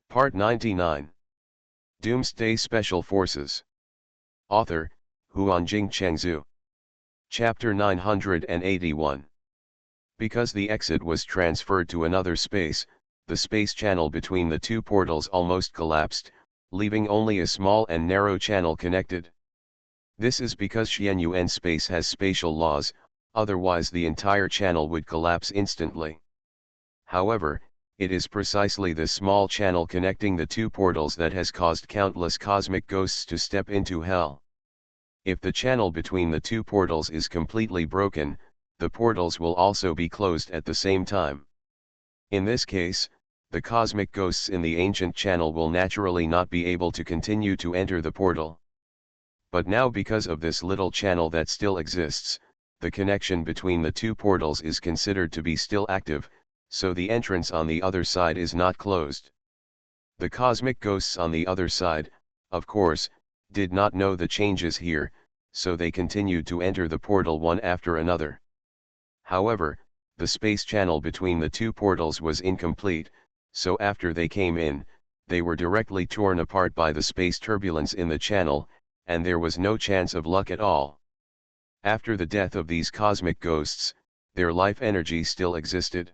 Part 99. Doomsday Special Forces. Author, Huanjing Chengzhu. Chapter 981. Because the exit was transferred to another space, the space channel between the two portals almost collapsed, leaving only a small and narrow channel connected. This is because Xianyuan space has spatial laws, otherwise the entire channel would collapse instantly. However, it is precisely this small channel connecting the two portals that has caused countless cosmic ghosts to step into hell. If the channel between the two portals is completely broken, the portals will also be closed at the same time. In this case, the cosmic ghosts in the ancient channel will naturally not be able to continue to enter the portal. But now, because of this little channel that still exists, the connection between the two portals is considered to be still active, so the entrance on the other side is not closed. The cosmic ghosts on the other side, of course, did not know the changes here, so they continued to enter the portal one after another. However, the space channel between the two portals was incomplete, so after they came in, they were directly torn apart by the space turbulence in the channel, and there was no chance of luck at all. After the death of these cosmic ghosts, their life energy still existed.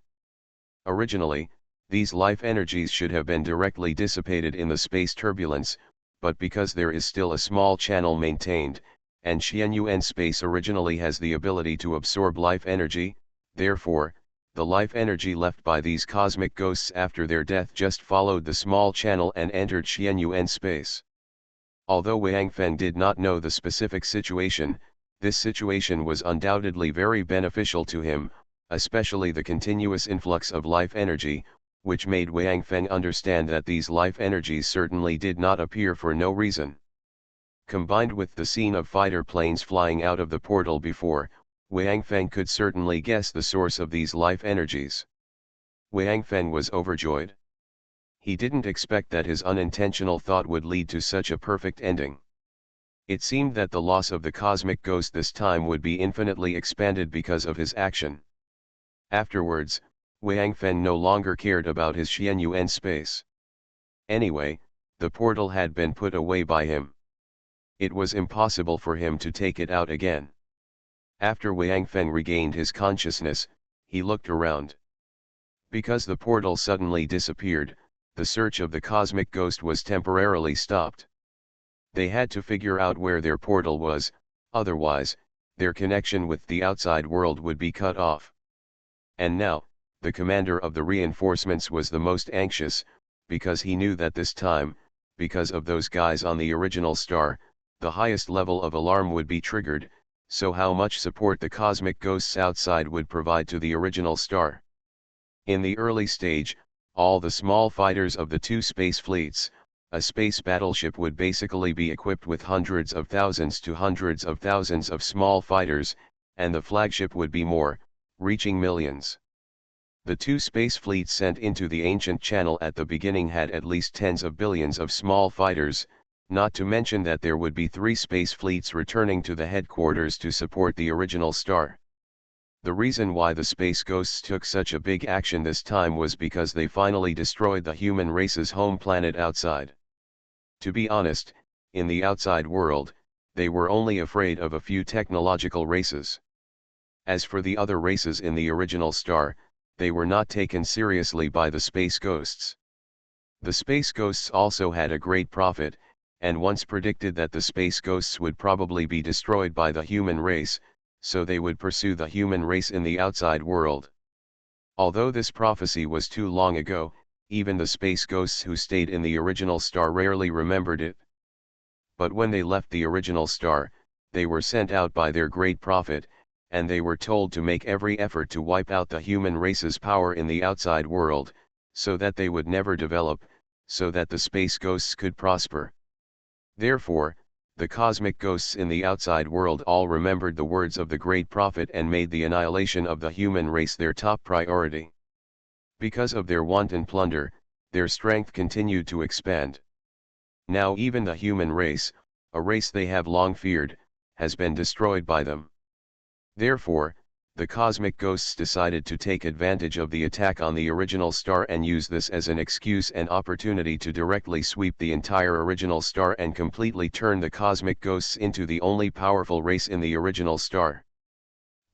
Originally, these life energies should have been directly dissipated in the space turbulence, but because there is still a small channel maintained, and Xianyuan space originally has the ability to absorb life energy, therefore, the life energy left by these cosmic ghosts after their death just followed the small channel and entered Xianyuan space. Although Wang Feng did not know the specific situation, this situation was undoubtedly very beneficial to him, especially the continuous influx of life energy, which made Wang Feng understand that these life energies certainly did not appear for no reason. Combined with the scene of fighter planes flying out of the portal before, Wang Feng could certainly guess the source of these life energies. Wang Feng was overjoyed. He didn't expect that his unintentional thought would lead to such a perfect ending. It seemed that the loss of the cosmic ghost this time would be infinitely expanded because of his action. Afterwards, Wang Feng no longer cared about his Xianyuan space. Anyway, the portal had been put away by him. It was impossible for him to take it out again. After Wang Feng regained his consciousness, he looked around. Because the portal suddenly disappeared, the search of the cosmic ghost was temporarily stopped. They had to figure out where their portal was, otherwise, their connection with the outside world would be cut off. And now, the commander of the reinforcements was the most anxious, because he knew that this time, because of those guys on the original star, the highest level of alarm would be triggered, so how much support the cosmic ghosts outside would provide to the original star. In the early stage, all the small fighters of the two space fleets, a space battleship would basically be equipped with hundreds of thousands to hundreds of thousands of small fighters, and the flagship would be more, reaching millions. The two space fleets sent into the ancient channel at the beginning had at least tens of billions of small fighters, not to mention that there would be 3 space fleets returning to the headquarters to support the original star. The reason why the space ghosts took such a big action this time was because they finally destroyed the human race's home planet outside. To be honest, in the outside world, they were only afraid of a few technological races. As for the other races in the original star, they were not taken seriously by the space ghosts. The space ghosts also had a great profit, and once predicted that the space ghosts would probably be destroyed by the human race, so they would pursue the human race in the outside world. Although this prophecy was too long ago, even the space ghosts who stayed in the original star rarely remembered it. But when they left the original star, they were sent out by their great prophet, and they were told to make every effort to wipe out the human race's power in the outside world, so that they would never develop, so that the space ghosts could prosper. Therefore, the cosmic ghosts in the outside world all remembered the words of the great prophet and made the annihilation of the human race their top priority. Because of their wanton plunder, their strength continued to expand. Now even the human race, a race they have long feared, has been destroyed by them. Therefore, the cosmic ghosts decided to take advantage of the attack on the original star and use this as an excuse and opportunity to directly sweep the entire original star and completely turn the cosmic ghosts into the only powerful race in the original star.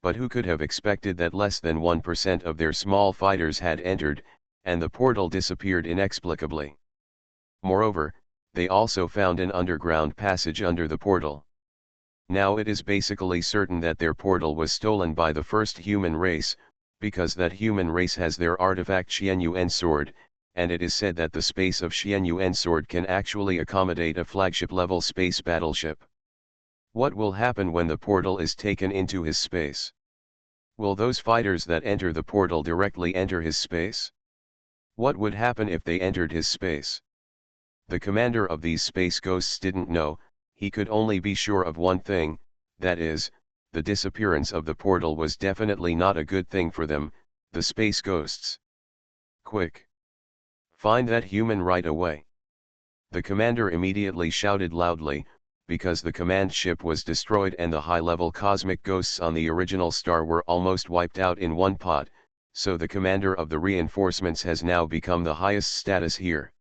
But who could have expected that less than 1% of their small fighters had entered, and the portal disappeared inexplicably. Moreover, they also found an underground passage under the portal. Now it is basically certain that their portal was stolen by the first human race, because that human race has their artifact Xianyuan sword, and it is said that the space of Xianyuan sword can actually accommodate a flagship-level space battleship. What will happen when the portal is taken into his space? Will those fighters that enter the portal directly enter his space? What would happen if they entered his space? The commander of these space ghosts didn't know. He could only be sure of one thing, that is, the disappearance of the portal was definitely not a good thing for them, the space ghosts. Quick! Find that human right away! The commander immediately shouted loudly, because the command ship was destroyed and the high-level cosmic ghosts on the original star were almost wiped out in one pot, so the commander of the reinforcements has now become the highest status here.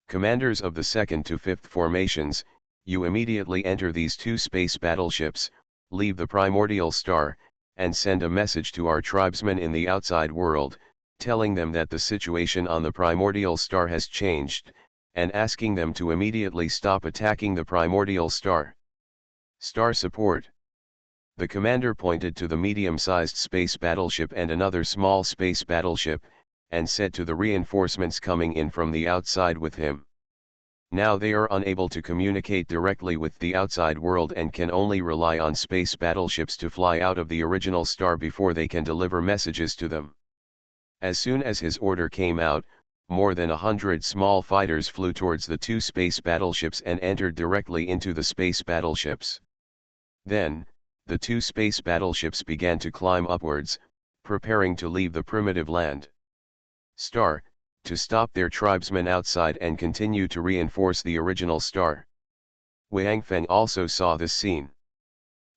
Commanders of the 2nd to 5th formations, you immediately enter these two space battleships, leave the primordial star, and send a message to our tribesmen in the outside world, telling them that the situation on the primordial star has changed, and asking them to immediately stop attacking the primordial star. Star support. The commander pointed to the medium-sized space battleship and another small space battleship, and said to the reinforcements coming in from the outside with him. Now they are unable to communicate directly with the outside world and can only rely on space battleships to fly out of the original star before they can deliver messages to them. As soon as his order came out, more than 100 small fighters flew towards the two space battleships and entered directly into the space battleships. Then, the two space battleships began to climb upwards, preparing to leave the primitive land. Star, to stop their tribesmen outside and continue to reinforce the original star. Wang Feng also saw this scene.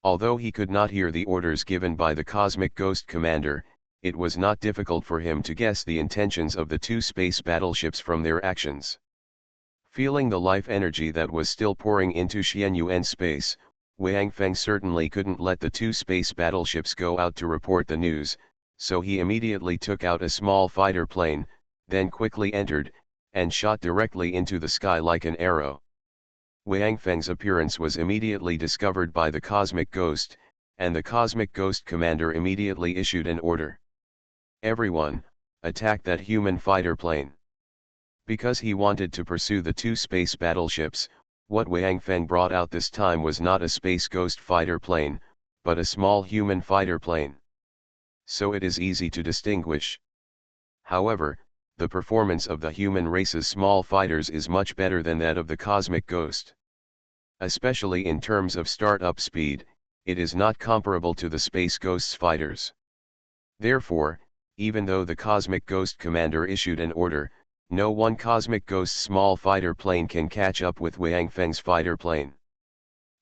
Although he could not hear the orders given by the cosmic ghost commander, it was not difficult for him to guess the intentions of the two space battleships from their actions. Feeling the life energy that was still pouring into Xianyuan space, Wang Feng certainly couldn't let the two space battleships go out to report the news, so he immediately took out a small fighter plane, then quickly entered, and shot directly into the sky like an arrow. Wang Feng's appearance was immediately discovered by the cosmic ghost, and the cosmic ghost commander immediately issued an order. Everyone, attack that human fighter plane. Because he wanted to pursue the two space battleships, what Wang Feng brought out this time was not a space ghost fighter plane, but a small human fighter plane. So it is easy to distinguish. However, the performance of the human race's small fighters is much better than that of the cosmic ghost. Especially in terms of start-up speed, it is not comparable to the space ghost's fighters. Therefore, even though the cosmic ghost commander issued an order, no one cosmic ghost small fighter plane can catch up with Wang Feng's fighter plane.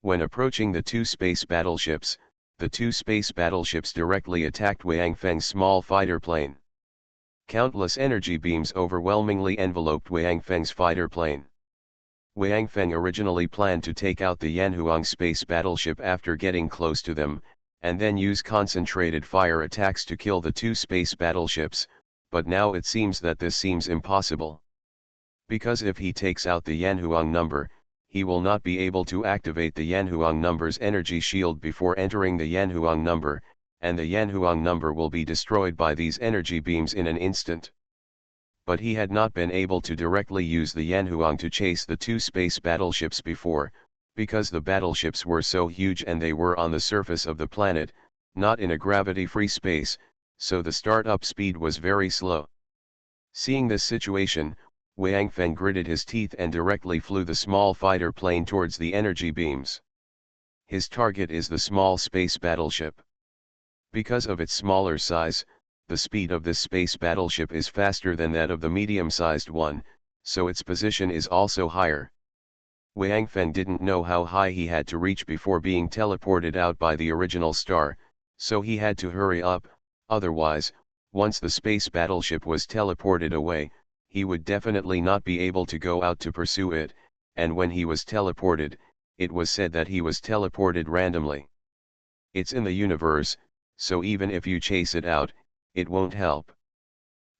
When approaching the two space battleships, the two space battleships directly attacked Wang Feng's small fighter plane. Countless energy beams overwhelmingly enveloped Wang Feng's fighter plane. Wang Feng originally planned to take out the Yanhuang space battleship after getting close to them, and then use concentrated fire attacks to kill the two space battleships, but now it seems that this seems impossible. Because if he takes out the Yanhuang number, he will not be able to activate the Yanhuang number's energy shield before entering the Yanhuang number, and the Yanhuang number will be destroyed by these energy beams in an instant. But he had not been able to directly use the Yanhuang to chase the two space battleships before, because the battleships were so huge and they were on the surface of the planet, not in a gravity-free space, so the start-up speed was very slow. Seeing this situation, Wang Feng gritted his teeth and directly flew the small fighter plane towards the energy beams. His target is the small space battleship. Because of its smaller size, the speed of this space battleship is faster than that of the medium-sized one, so its position is also higher. Wang Feng didn't know how high he had to reach before being teleported out by the original star, So he had to hurry up, otherwise, once the space battleship was teleported away, he would definitely not be able to go out to pursue it, and when he was teleported, it was said that he was teleported randomly. It's in the universe, so even if you chase it out, it won't help.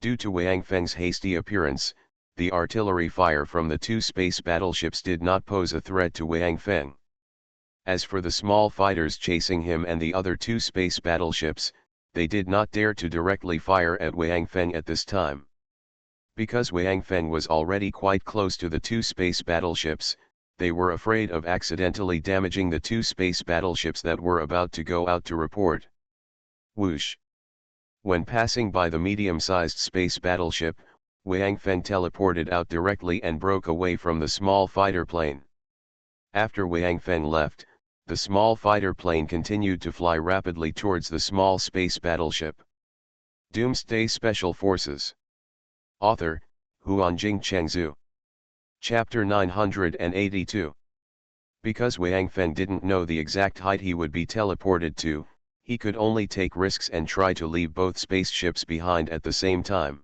Due to Wang Feng's hasty appearance, the artillery fire from the two space battleships did not pose a threat to Wang Feng. As for the small fighters chasing him and the other two space battleships, they did not dare to directly fire at Wang Feng at this time. Because Wang Feng was already quite close to the two space battleships, they were afraid of accidentally damaging the two space battleships that were about to go out to report. Whoosh! When passing by the medium-sized space battleship, Wang Feng teleported out directly and broke away from the small fighter plane. After Wang Feng left, the small fighter plane continued to fly rapidly towards the small space battleship. Doomsday Special Forces. Author, Huanjing Chengzhu. Chapter 982. Because Wang Feng didn't know the exact height he would be teleported to, he could only take risks and try to leave both spaceships behind at the same time.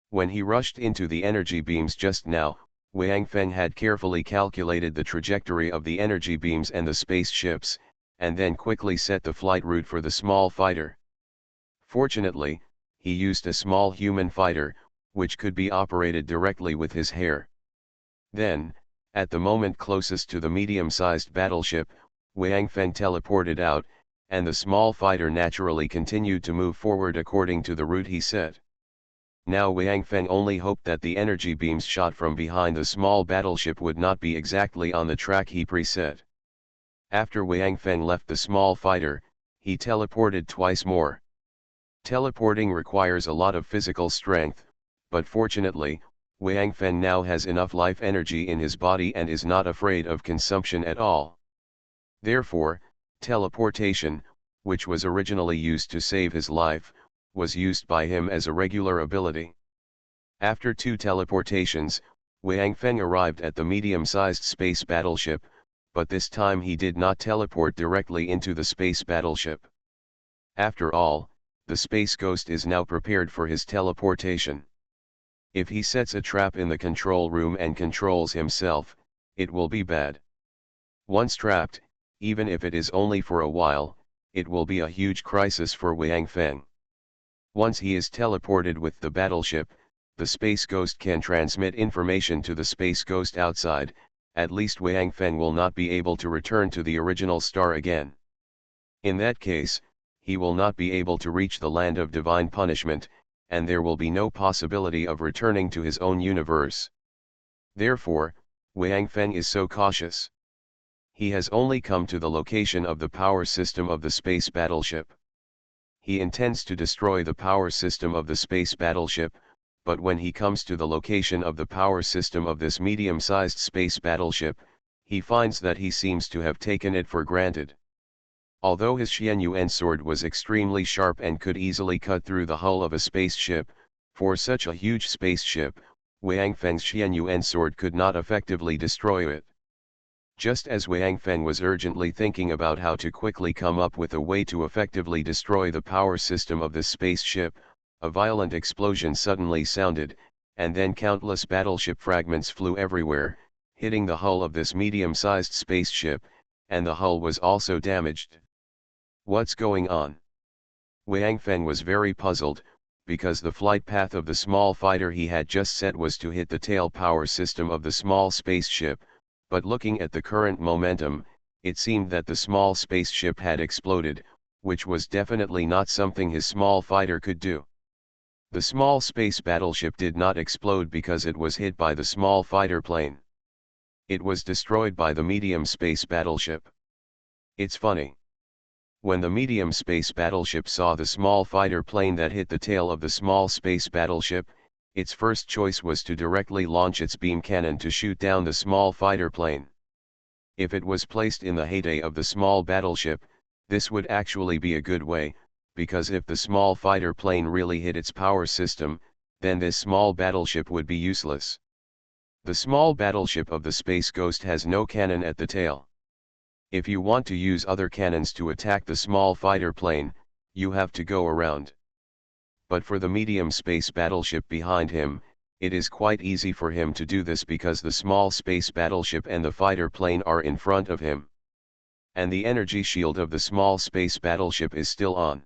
When he rushed into the energy beams just now, Wang Feng had carefully calculated the trajectory of the energy beams and the spaceships, and then quickly set the flight route for the small fighter. Fortunately, he used a small human fighter, which could be operated directly with his hair. Then, at the moment closest to the medium-sized battleship, Wang Feng teleported out, and the small fighter naturally continued to move forward according to the route he set. Now Wang Feng only hoped that the energy beams shot from behind the small battleship would not be exactly on the track he preset. After Wang Feng left the small fighter, he teleported twice more. Teleporting requires a lot of physical strength, but fortunately, Wang Feng now has enough life energy in his body and is not afraid of consumption at all. Therefore, teleportation, which was originally used to save his life, was used by him as a regular ability. After 2 teleportations, Wang Feng arrived at the medium-sized space battleship, but this time he did not teleport directly into the space battleship. After all, the Space Ghost is now prepared for his teleportation. If he sets a trap in the control room and controls himself, it will be bad. Once trapped, even if it is only for a while, it will be a huge crisis for Wang Feng. Once he is teleported with the battleship, the Space Ghost can transmit information to the Space Ghost outside. At least Wang Feng will not be able to return to the original star again. In that case, he will not be able to reach the land of divine punishment, and there will be no possibility of returning to his own universe. Therefore, Wang Feng is so cautious. He has only come to the location of the power system of the space battleship. He intends to destroy the power system of the space battleship, but when he comes to the location of the power system of this medium-sized space battleship, he finds that he seems to have taken it for granted. Although his Xianyuan sword was extremely sharp and could easily cut through the hull of a spaceship, for such a huge spaceship, Wang Feng's Xianyuan sword could not effectively destroy it. Just as Wang Feng was urgently thinking about how to quickly come up with a way to effectively destroy the power system of this spaceship, a violent explosion suddenly sounded, and then countless battleship fragments flew everywhere, hitting the hull of this medium-sized spaceship, and the hull was also damaged. What's going on? Wang Feng was very puzzled, because the flight path of the small fighter he had just set was to hit the tail power system of the small spaceship, but looking at the current momentum, it seemed that the small spaceship had exploded, which was definitely not something his small fighter could do. The small space battleship did not explode because it was hit by the small fighter plane. It was destroyed by the medium space battleship. It's funny. When the medium space battleship saw the small fighter plane that hit the tail of the small space battleship, its first choice was to directly launch its beam cannon to shoot down the small fighter plane. If it was placed in the heyday of the small battleship, this would actually be a good way, because if the small fighter plane really hit its power system, then this small battleship would be useless. The small battleship of the Space Ghost has no cannon at the tail. If you want to use other cannons to attack the small fighter plane, you have to go around. But for the medium space battleship behind him, it is quite easy for him to do this because the small space battleship and the fighter plane are in front of him. And the energy shield of the small space battleship is still on.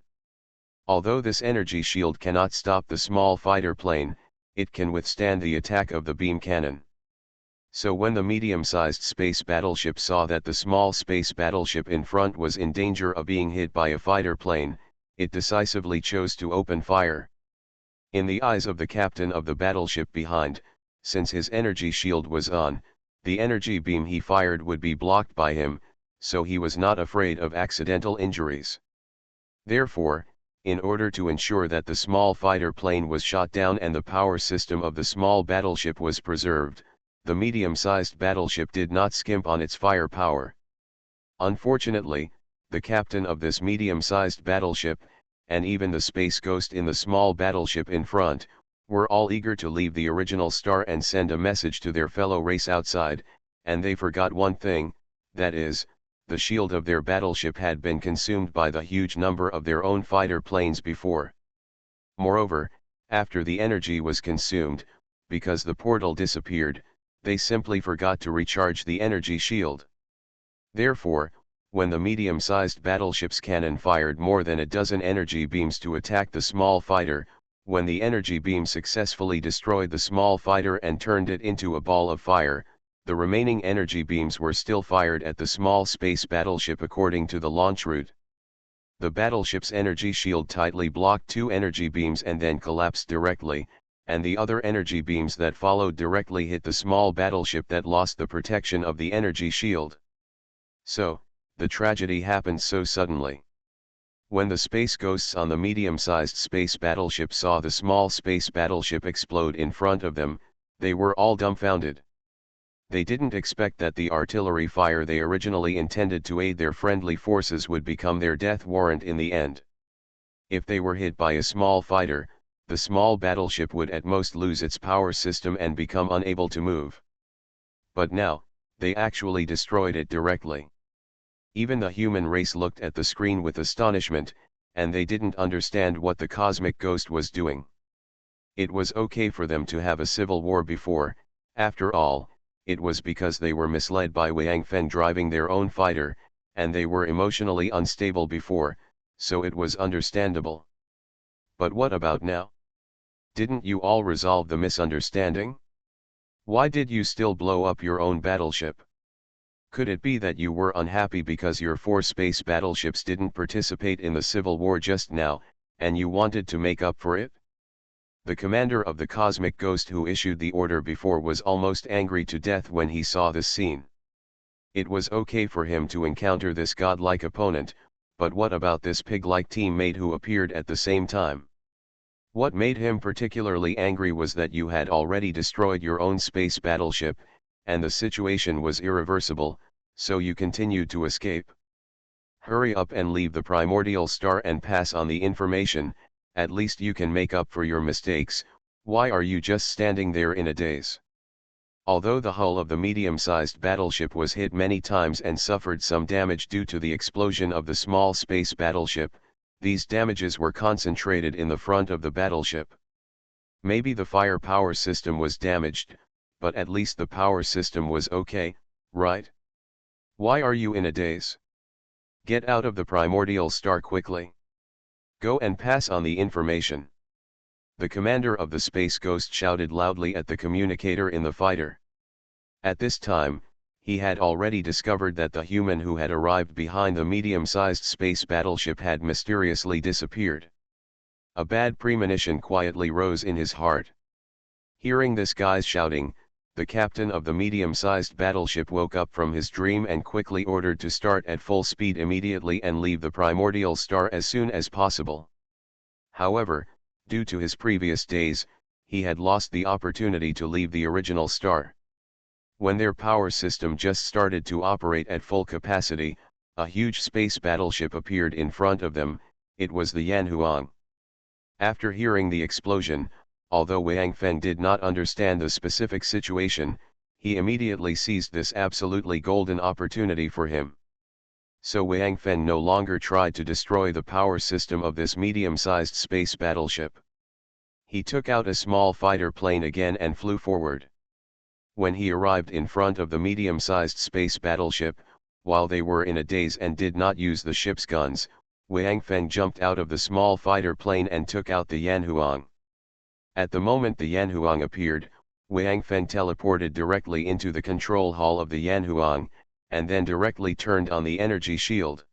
Although this energy shield cannot stop the small fighter plane, it can withstand the attack of the beam cannon. So when the medium-sized space battleship saw that the small space battleship in front was in danger of being hit by a fighter plane, it decisively chose to open fire. In the eyes of the captain of the battleship behind, since his energy shield was on, the energy beam he fired would be blocked by him, so he was not afraid of accidental injuries. Therefore, in order to ensure that the small fighter plane was shot down and the power system of the small battleship was preserved, the medium-sized battleship did not skimp on its firepower. Unfortunately, the captain of this medium-sized battleship, and even the space ghost in the small battleship in front, were all eager to leave the original star and send a message to their fellow race outside, and they forgot one thing, that is, the shield of their battleship had been consumed by the huge number of their own fighter planes before. Moreover, after the energy was consumed, because the portal disappeared, they simply forgot to recharge the energy shield. Therefore, when the medium-sized battleship's cannon fired more than a dozen energy beams to attack the small fighter, when the energy beam successfully destroyed the small fighter and turned it into a ball of fire, the remaining energy beams were still fired at the small space battleship according to the launch route. The battleship's energy shield tightly blocked two energy beams and then collapsed directly, and the other energy beams that followed directly hit the small battleship that lost the protection of the energy shield. So, the tragedy happened so suddenly. When the space ghosts on the medium-sized space battleship saw the small space battleship explode in front of them, they were all dumbfounded. They didn't expect that the artillery fire they originally intended to aid their friendly forces would become their death warrant in the end. If they were hit by a small fighter, the small battleship would at most lose its power system and become unable to move. But now, they actually destroyed it directly. Even the human race looked at the screen with astonishment, and they didn't understand what the cosmic ghost was doing. It was okay for them to have a civil war before, after all, it was because they were misled by Wang Feng driving their own fighter, and they were emotionally unstable before, so it was understandable. But what about now? Didn't you all resolve the misunderstanding? Why did you still blow up your own battleship? Could it be that you were unhappy because your 4 space battleships didn't participate in the civil war just now, and you wanted to make up for it? The commander of the cosmic ghost who issued the order before was almost angry to death when he saw this scene. It was okay for him to encounter this godlike opponent, but what about this pig-like teammate who appeared at the same time? What made him particularly angry was that you had already destroyed your own space battleship, and the situation was irreversible, so you continued to escape. Hurry up and leave the primordial star and pass on the information, at least you can make up for your mistakes. Why are you just standing there in a daze? Although the hull of the medium-sized battleship was hit many times and suffered some damage due to the explosion of the small space battleship, these damages were concentrated in the front of the battleship. Maybe the firepower system was damaged, but at least the power system was okay, right? Why are you in a daze? Get out of the primordial star quickly. Go and pass on the information. The commander of the space ghost shouted loudly at the communicator in the fighter. At this time, he had already discovered that the human who had arrived behind the medium-sized space battleship had mysteriously disappeared. A bad premonition quietly rose in his heart. Hearing this guy's shouting, the captain of the medium-sized battleship woke up from his dream and quickly ordered to start at full speed immediately and leave the primordial star as soon as possible. However, due to his previous days, he had lost the opportunity to leave the original star. When their power system just started to operate at full capacity, a huge space battleship appeared in front of them. It was the Yanhuang. After hearing the explosion, although Wang Feng did not understand the specific situation, he immediately seized this absolutely golden opportunity for him. So Wang Feng no longer tried to destroy the power system of this medium-sized space battleship. He took out a small fighter plane again and flew forward. When he arrived in front of the medium-sized space battleship, while they were in a daze and did not use the ship's guns, Wang Feng jumped out of the small fighter plane and took out the Yanhuang. At the moment the Yanhuang appeared, Wang Feng teleported directly into the control hall of the Yanhuang, and then directly turned on the energy shield.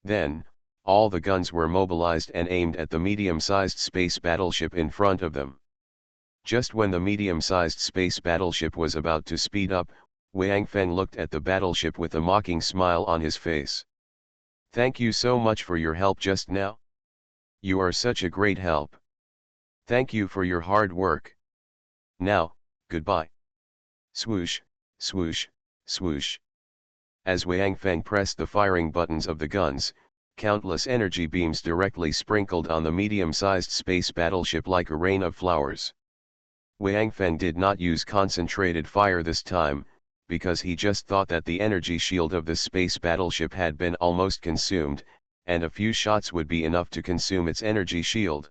Then, all the guns were mobilized and aimed at the medium-sized space battleship in front of them. Just when the medium-sized space battleship was about to speed up, Wang Feng looked at the battleship with a mocking smile on his face. "Thank you so much for your help just now. You are such a great help. Thank you for your hard work. Now, goodbye." Swoosh, swoosh, swoosh. As Wang Feng pressed the firing buttons of the guns, countless energy beams directly sprinkled on the medium-sized space battleship like a rain of flowers. Wang Feng did not use concentrated fire this time, because he just thought that the energy shield of the space battleship had been almost consumed, and a few shots would be enough to consume its energy shield.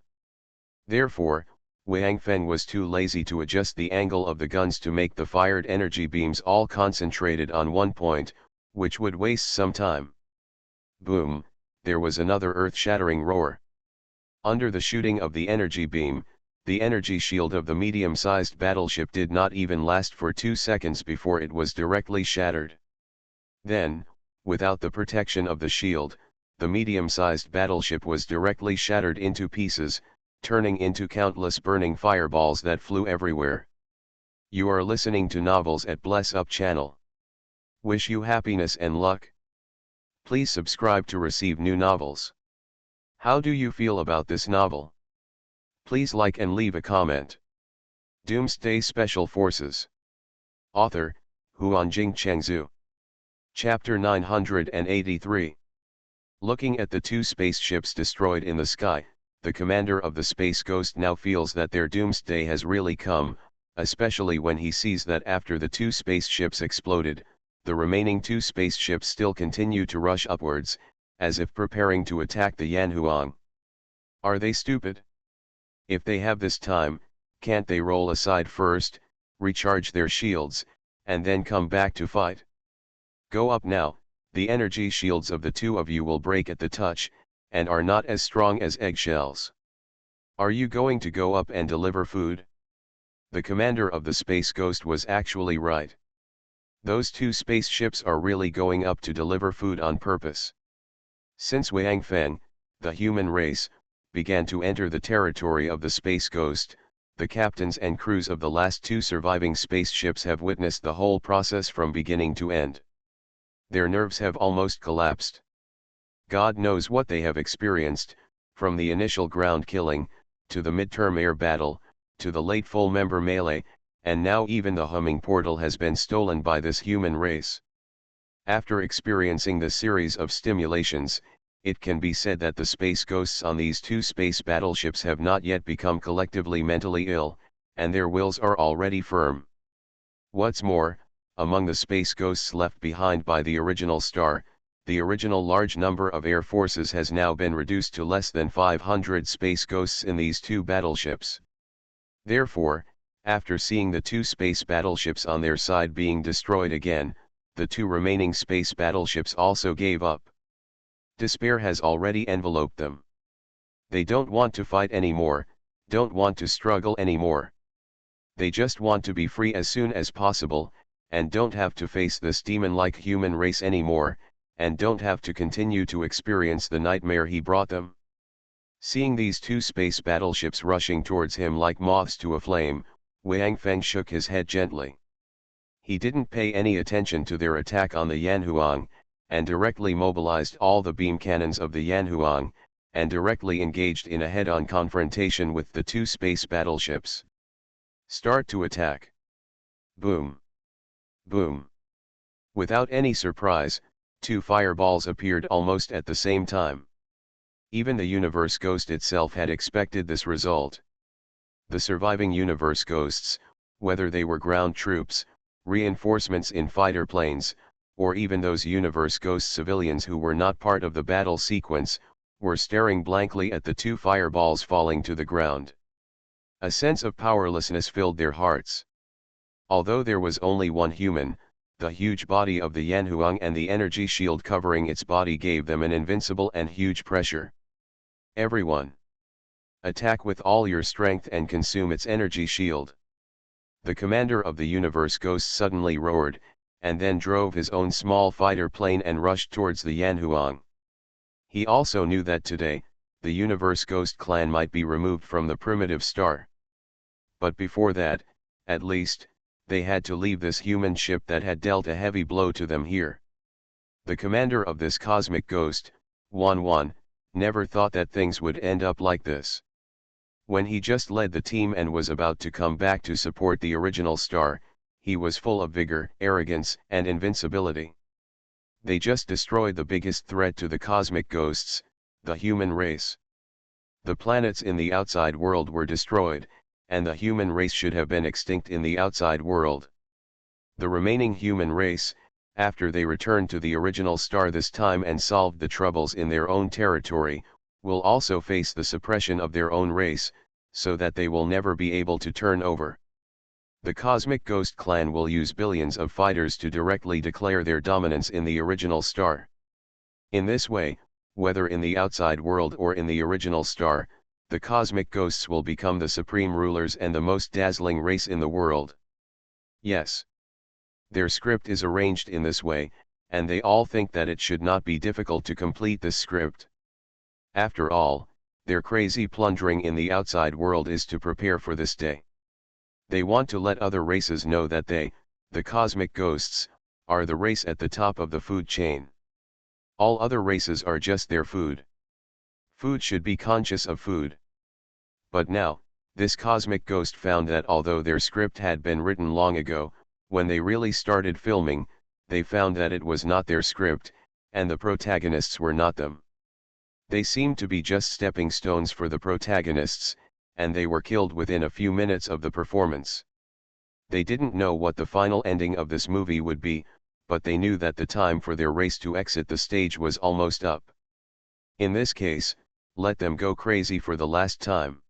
Therefore, Wang Feng was too lazy to adjust the angle of the guns to make the fired energy beams all concentrated on one point, which would waste some time. Boom, there was another earth-shattering roar. Under the shooting of the energy beam, the energy shield of the medium-sized battleship did not even last for 2 seconds before it was directly shattered. Then, without the protection of the shield, the medium-sized battleship was directly shattered into pieces, turning into countless burning fireballs that flew everywhere. You are listening to Novels at Bless Up channel. Wish you happiness and luck. Please subscribe to receive new novels. How do you feel about this novel? Please like and leave a comment. Doomsday Special Forces. Author, Huanjing Chengzhu. Chapter 983. Looking at the two spaceships destroyed in the sky, the commander of the Space Ghost now feels that their doomsday has really come, especially when he sees that after the two spaceships exploded, the remaining two spaceships still continue to rush upwards, as if preparing to attack the Yanhuang. Are they stupid? If they have this time, can't they roll aside first, recharge their shields, and then come back to fight? Go up now, the energy shields of the two of you will break at the touch, and are not as strong as eggshells. Are you going to go up and deliver food? The commander of the Space Ghost was actually right. Those two spaceships are really going up to deliver food on purpose. Since Wang Feng, the human race, began to enter the territory of the Space Ghost, the captains and crews of the last two surviving spaceships have witnessed the whole process from beginning to end. Their nerves have almost collapsed. God knows what they have experienced, from the initial ground killing, to the midterm air battle, to the late full member melee, and now even the humming portal has been stolen by this human race. After experiencing this series of stimulations, it can be said that the space ghosts on these two space battleships have not yet become collectively mentally ill, and their wills are already firm. What's more, among the space ghosts left behind by the original star, the original large number of air forces has now been reduced to less than 500 space ghosts in these two battleships. Therefore, after seeing the two space battleships on their side being destroyed again, the two remaining space battleships also gave up. Despair has already enveloped them. They don't want to fight anymore, don't want to struggle anymore. They just want to be free as soon as possible, and don't have to face this demon-like human race anymore, and don't have to continue to experience the nightmare he brought them. Seeing these two space battleships rushing towards him like moths to a flame, Wang Feng shook his head gently. He didn't pay any attention to their attack on the Yanhuang, and directly mobilized all the beam cannons of the Yanhuang, and directly engaged in a head-on confrontation with the two space battleships. Start to attack. Boom. Boom. Without any surprise, two fireballs appeared almost at the same time. Even the Universe Ghost itself had expected this result. The surviving Universe Ghosts, whether they were ground troops, reinforcements in fighter planes, or even those universe ghost civilians who were not part of the battle sequence, were staring blankly at the two fireballs falling to the ground. A sense of powerlessness filled their hearts. Although there was only one human, the huge body of the Yanhuang and the energy shield covering its body gave them an invincible and huge pressure. Everyone, attack with all your strength and consume its energy shield. The commander of the universe ghost suddenly roared, and then drove his own small fighter plane and rushed towards the Yanhuang. He also knew that today, the universe ghost clan might be removed from the primitive star. But before that, at least, they had to leave this human ship that had dealt a heavy blow to them here. The commander of this cosmic ghost, Wan, never thought that things would end up like this. When he just led the team and was about to come back to support the original star, he was full of vigor, arrogance, and invincibility. They just destroyed the biggest threat to the cosmic ghosts, the human race. The planets in the outside world were destroyed, and the human race should have been extinct in the outside world. The remaining human race, after they returned to the original star this time and solved the troubles in their own territory, will also face the suppression of their own race, so that they will never be able to turn over. The Cosmic Ghost Clan will use billions of fighters to directly declare their dominance in the original star. In this way, whether in the outside world or in the original star, the Cosmic Ghosts will become the supreme rulers and the most dazzling race in the world. Yes. Their script is arranged in this way, and they all think that it should not be difficult to complete this script. After all, their crazy plundering in the outside world is to prepare for this day. They want to let other races know that they, the Cosmic Ghosts, are the race at the top of the food chain. All other races are just their food. Food should be conscious of food. But now, this Cosmic Ghost found that although their script had been written long ago, when they really started filming, they found that it was not their script, and the protagonists were not them. They seemed to be just stepping stones for the protagonists, and they were killed within a few minutes of the performance. They didn't know what the final ending of this movie would be, but they knew that the time for their race to exit the stage was almost up. In this case, let them go crazy for the last time.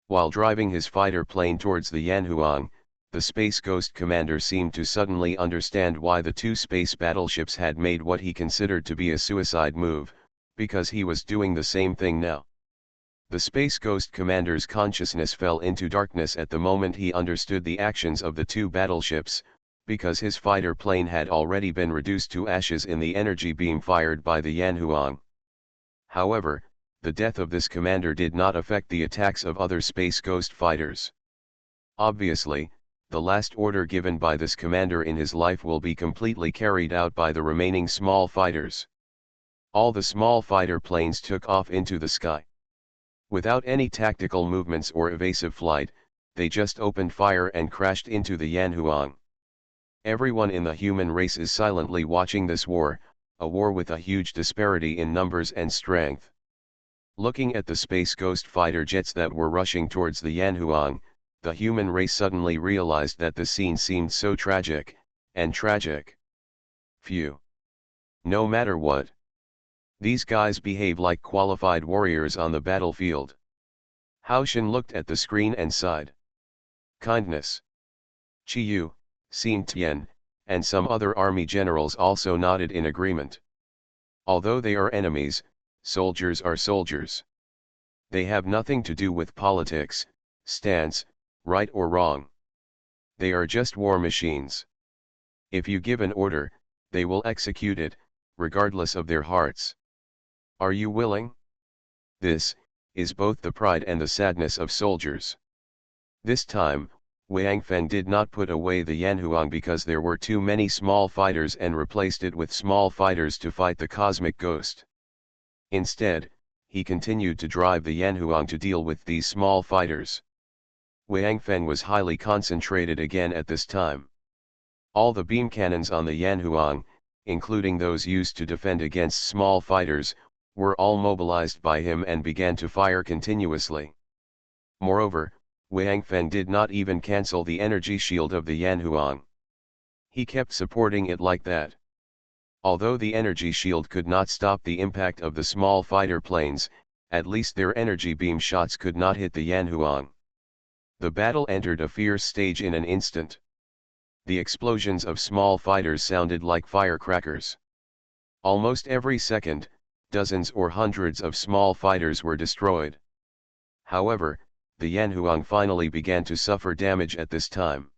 While driving his fighter plane towards the Yanhuang, the Space Ghost commander seemed to suddenly understand why the two space battleships had made what he considered to be a suicide move, because he was doing the same thing now. The Space Ghost commander's consciousness fell into darkness at the moment he understood the actions of the two battleships, because his fighter plane had already been reduced to ashes in the energy beam fired by the Yanhuang. However, the death of this commander did not affect the attacks of other Space Ghost fighters. Obviously, the last order given by this commander in his life will be completely carried out by the remaining small fighters. All the small fighter planes took off into the sky. Without any tactical movements or evasive flight, they just opened fire and crashed into the Yanhuang. Everyone in the human race is silently watching this war, a war with a huge disparity in numbers and strength. Looking at the Space Ghost fighter jets that were rushing towards the Yanhuang, the human race suddenly realized that the scene seemed so tragic, and tragic. Phew. No matter what. These guys behave like qualified warriors on the battlefield. Haoshan looked at the screen and sighed. Kindness. Qiyu, Xin Tian, and some other army generals also nodded in agreement. Although they are enemies, soldiers are soldiers. They have nothing to do with politics, stance, right or wrong. They are just war machines. If you give an order, they will execute it, regardless of their hearts. Are you willing? This is both the pride and the sadness of soldiers. This time, Wang Fen did not put away the Yanhuang because there were too many small fighters and replaced it with small fighters to fight the Cosmic Ghost. Instead, he continued to drive the Yanhuang to deal with these small fighters. Wang Fen was highly concentrated again at this time. All the beam cannons on the Yanhuang, including those used to defend against small fighters, were all mobilized by him and began to fire continuously. Moreover, Wang Fen did not even cancel the energy shield of the Yanhuang. He kept supporting it like that. Although the energy shield could not stop the impact of the small fighter planes, at least their energy beam shots could not hit the Yanhuang. The battle entered a fierce stage in an instant. The explosions of small fighters sounded like firecrackers. Almost every second, dozens or hundreds of small fighters were destroyed. However, the Yanhuang finally began to suffer damage at this time.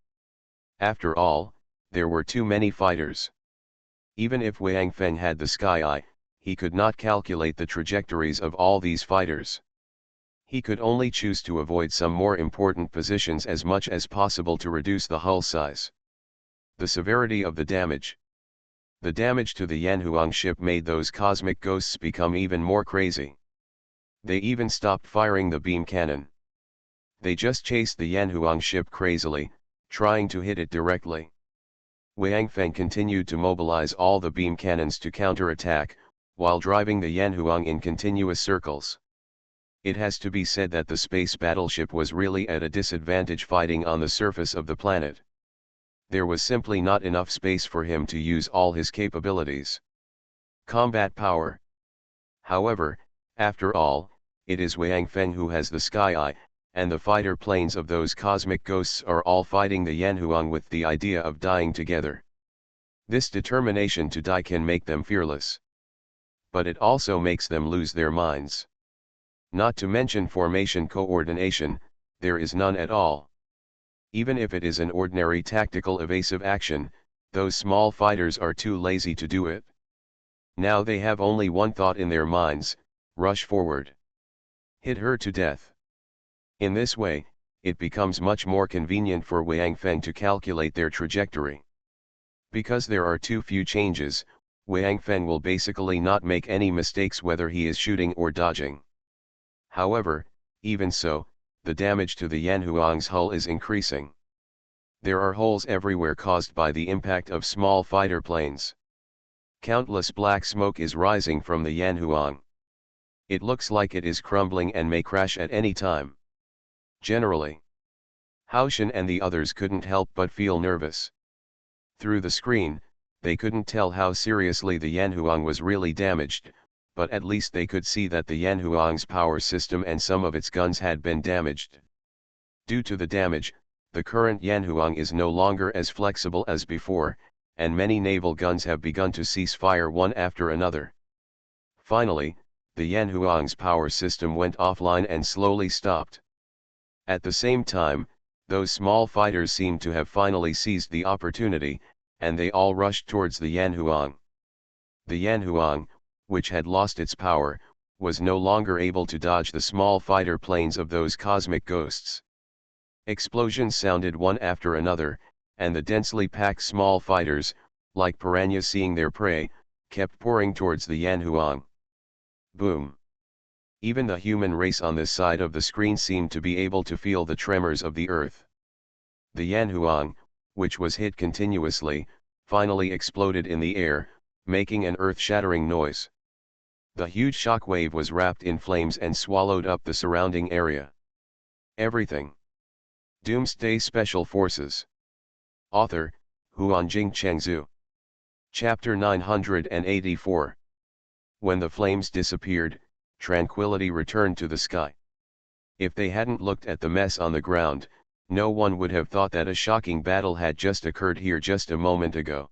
After all, there were too many fighters. Even if Wang Feng had the sky eye, he could not calculate the trajectories of all these fighters. He could only choose to avoid some more important positions as much as possible to reduce the hull size. The severity of the damage. The damage to the Yanhuang ship made those cosmic ghosts become even more crazy. They even stopped firing the beam cannon. They just chased the Yanhuang ship crazily, trying to hit it directly. Wang Feng continued to mobilize all the beam cannons to counterattack, while driving the Yanhuang in continuous circles. It has to be said that the space battleship was really at a disadvantage fighting on the surface of the planet. There was simply not enough space for him to use all his capabilities. Combat power. However, after all, it is Wang Feng who has the sky eye, and the fighter planes of those cosmic ghosts are all fighting the Yanhuang with the idea of dying together. This determination to die can make them fearless. But it also makes them lose their minds. Not to mention formation coordination, there is none at all. Even if it is an ordinary tactical evasive action, those small fighters are too lazy to do it. Now they have only one thought in their minds: rush forward. Hit her to death. In this way, it becomes much more convenient for Wang Feng to calculate their trajectory. Because there are too few changes, Wang Feng will basically not make any mistakes whether he is shooting or dodging. However, even so, the damage to the Yanhuang's hull is increasing. There are holes everywhere caused by the impact of small fighter planes. Countless black smoke is rising from the Yanhuang. It looks like it is crumbling and may crash at any time. Generally, Haoshan and the others couldn't help but feel nervous. Through the screen, they couldn't tell how seriously the Yanhuang was really damaged, but at least they could see that the Yanhuang's power system and some of its guns had been damaged. Due to the damage, the current Yanhuang is no longer as flexible as before, and many naval guns have begun to cease fire one after another. Finally, the Yanhuang's power system went offline and slowly stopped. At the same time, those small fighters seemed to have finally seized the opportunity, and they all rushed towards the Yanhuang. The Yanhuang, which had lost its power, was no longer able to dodge the small fighter planes of those cosmic ghosts. Explosions sounded one after another, and the densely packed small fighters, like piranhas seeing their prey, kept pouring towards the Yanhuang. Boom! Even the human race on this side of the screen seemed to be able to feel the tremors of the earth. The Yanhuang, which was hit continuously, finally exploded in the air, making an earth-shattering noise. The huge shockwave was wrapped in flames and swallowed up the surrounding area. Everything. Doomsday Special Forces. Author, Huanjing Chengzhu. Chapter 984. When the flames disappeared, tranquility returned to the sky. If they hadn't looked at the mess on the ground, no one would have thought that a shocking battle had just occurred here just a moment ago.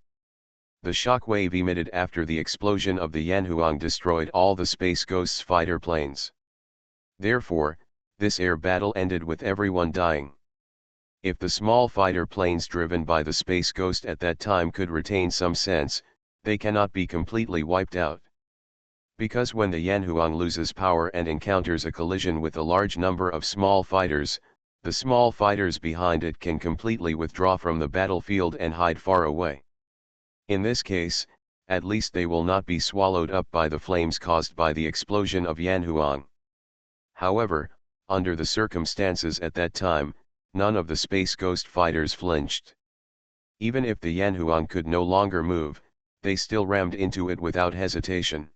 The shockwave emitted after the explosion of the Yanhuang destroyed all the Space Ghost's fighter planes. Therefore, this air battle ended with everyone dying. If the small fighter planes driven by the Space Ghost at that time could retain some sense, they cannot be completely wiped out. Because when the Yanhuang loses power and encounters a collision with a large number of small fighters, the small fighters behind it can completely withdraw from the battlefield and hide far away. In this case, at least they will not be swallowed up by the flames caused by the explosion of Yanhuang. However, under the circumstances at that time, none of the Space Ghost fighters flinched. Even if the Yanhuang could no longer move, they still rammed into it without hesitation.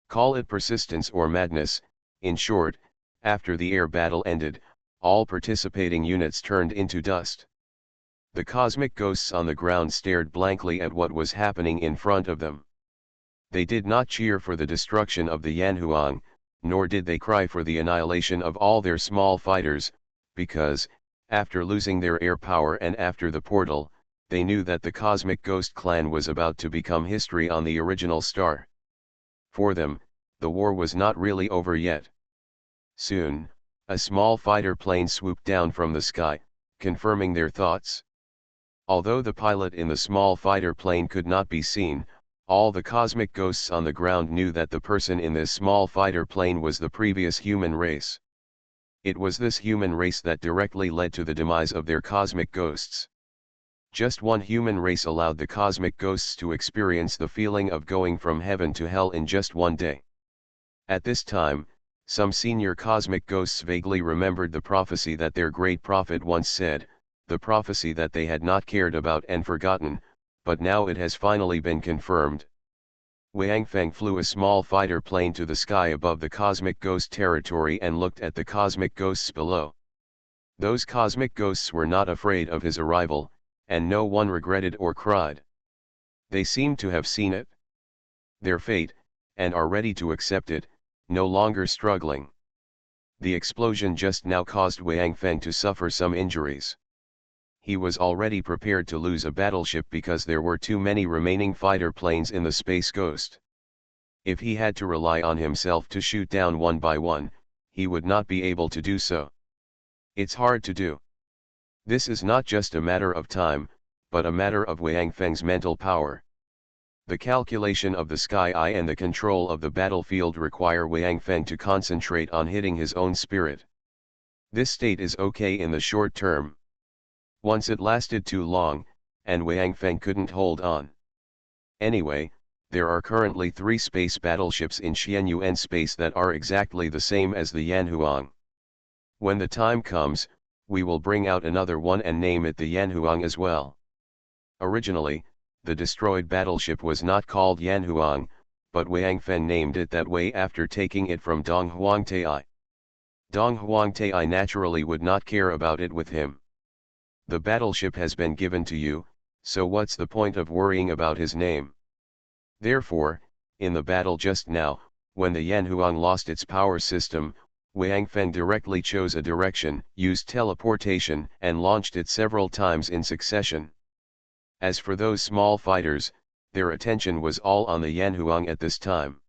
Call it persistence or madness. In short, after the air battle ended, all participating units turned into dust. The cosmic ghosts on the ground stared blankly at what was happening in front of them. They did not cheer for the destruction of the Yanhuang, nor did they cry for the annihilation of all their small fighters, because, after losing their air power and after the portal, they knew that the Cosmic Ghost clan was about to become history on the original star. For them, the war was not really over yet. Soon, a small fighter plane swooped down from the sky, confirming their thoughts. Although the pilot in the small fighter plane could not be seen, all the cosmic ghosts on the ground knew that the person in this small fighter plane was the previous human race. It was this human race that directly led to the demise of their cosmic ghosts. Just one human race allowed the cosmic ghosts to experience the feeling of going from heaven to hell in just one day. At this time, some senior cosmic ghosts vaguely remembered the prophecy that their great prophet once said, the prophecy that they had not cared about and forgotten, but now it has finally been confirmed. Wang Feng flew a small fighter plane to the sky above the cosmic ghost territory and looked at the cosmic ghosts below. Those cosmic ghosts were not afraid of his arrival, and no one regretted or cried. They seemed to have seen it. Their fate, and are ready to accept it, no longer struggling. The explosion just now caused Wang Feng to suffer some injuries. He was already prepared to lose a battleship because there were too many remaining fighter planes in the Space Ghost. If he had to rely on himself to shoot down one by one, he would not be able to do so. It's hard to do. This is not just a matter of time, but a matter of Wang Feng's mental power. The calculation of the sky eye and the control of the battlefield require Wang Feng to concentrate on hitting his own spirit. This state is okay in the short term. Once it lasted too long, and Wang Feng couldn't hold on. Anyway, there are currently 3 space battleships in Xianyuan space that are exactly the same as the Yanhuang. When the time comes, we will bring out another one and name it the Yanhuang as well. Originally, the destroyed battleship was not called Yanhuang, but Wang Feng named it that way after taking it from Dong Huangtai. Dong Huangtai naturally would not care about it with him. The battleship has been given to you, so what's the point of worrying about his name? Therefore, in the battle just now, when the Yanhuang lost its power system, Wang Feng directly chose a direction, used teleportation, and launched it several times in succession. As for those small fighters, their attention was all on the Yanhuang at this time.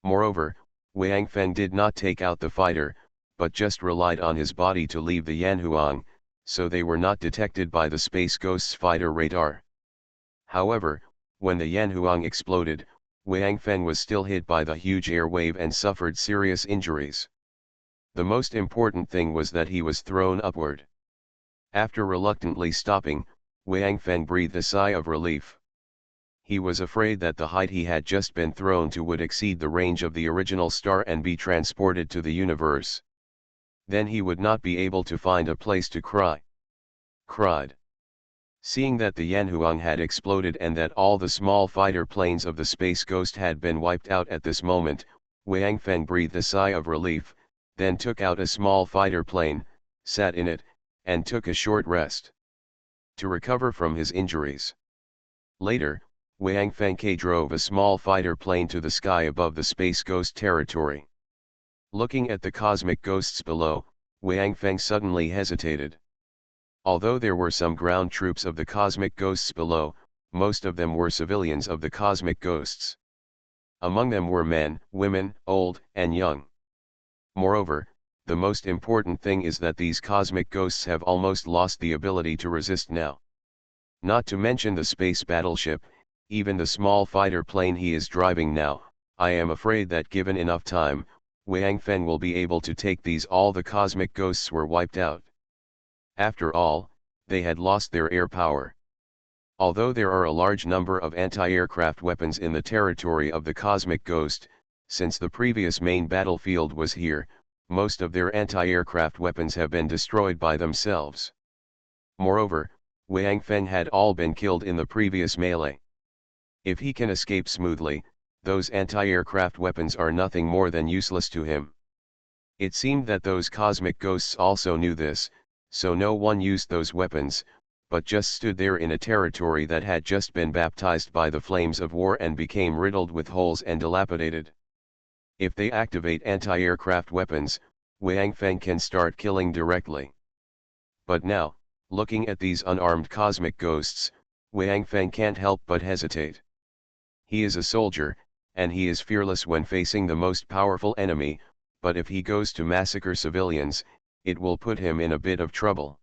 Moreover, Wang Feng did not take out the fighter, but just relied on his body to leave the Yanhuang, so they were not detected by the Space Ghost's fighter radar. However, when the Yanhuang exploded, Wang Feng was still hit by the huge air wave and suffered serious injuries. The most important thing was that he was thrown upward. After reluctantly stopping, Wang Feng breathed a sigh of relief. He was afraid that the height he had just been thrown to would exceed the range of the original star and be transported to the universe. Then he would not be able to find a place to cried. Seeing that the Yanhuang had exploded and that all the small fighter planes of the Space Ghost had been wiped out at this moment, Wang Feng breathed a sigh of relief, then took out a small fighter plane, sat in it, and took a short rest to recover from his injuries. Later, Wang Feng drove a small fighter plane to the sky above the Space Ghost territory. Looking at the cosmic ghosts below, Wang Feng suddenly hesitated. Although there were some ground troops of the cosmic ghosts below, most of them were civilians of the cosmic ghosts. Among them were men, women, old, and young. Moreover, the most important thing is that these cosmic ghosts have almost lost the ability to resist now. Not to mention the space battleship, even the small fighter plane he is driving now. I am afraid that given enough time, Wang Feng will be able to take these. All the cosmic ghosts were wiped out. After all, they had lost their air power. Although there are a large number of anti-aircraft weapons in the territory of the cosmic ghost, since the previous main battlefield was here, most of their anti-aircraft weapons have been destroyed by themselves. Moreover, Wang Feng had all been killed in the previous melee. If he can escape smoothly, those anti-aircraft weapons are nothing more than useless to him. It seemed that those cosmic ghosts also knew this, so no one used those weapons, but just stood there in a territory that had just been baptized by the flames of war and became riddled with holes and dilapidated. If they activate anti-aircraft weapons, Wang Feng can start killing directly. But now, looking at these unarmed cosmic ghosts, Wang Feng can't help but hesitate. He is a soldier, and he is fearless when facing the most powerful enemy, but if he goes to massacre civilians, it will put him in a bit of trouble.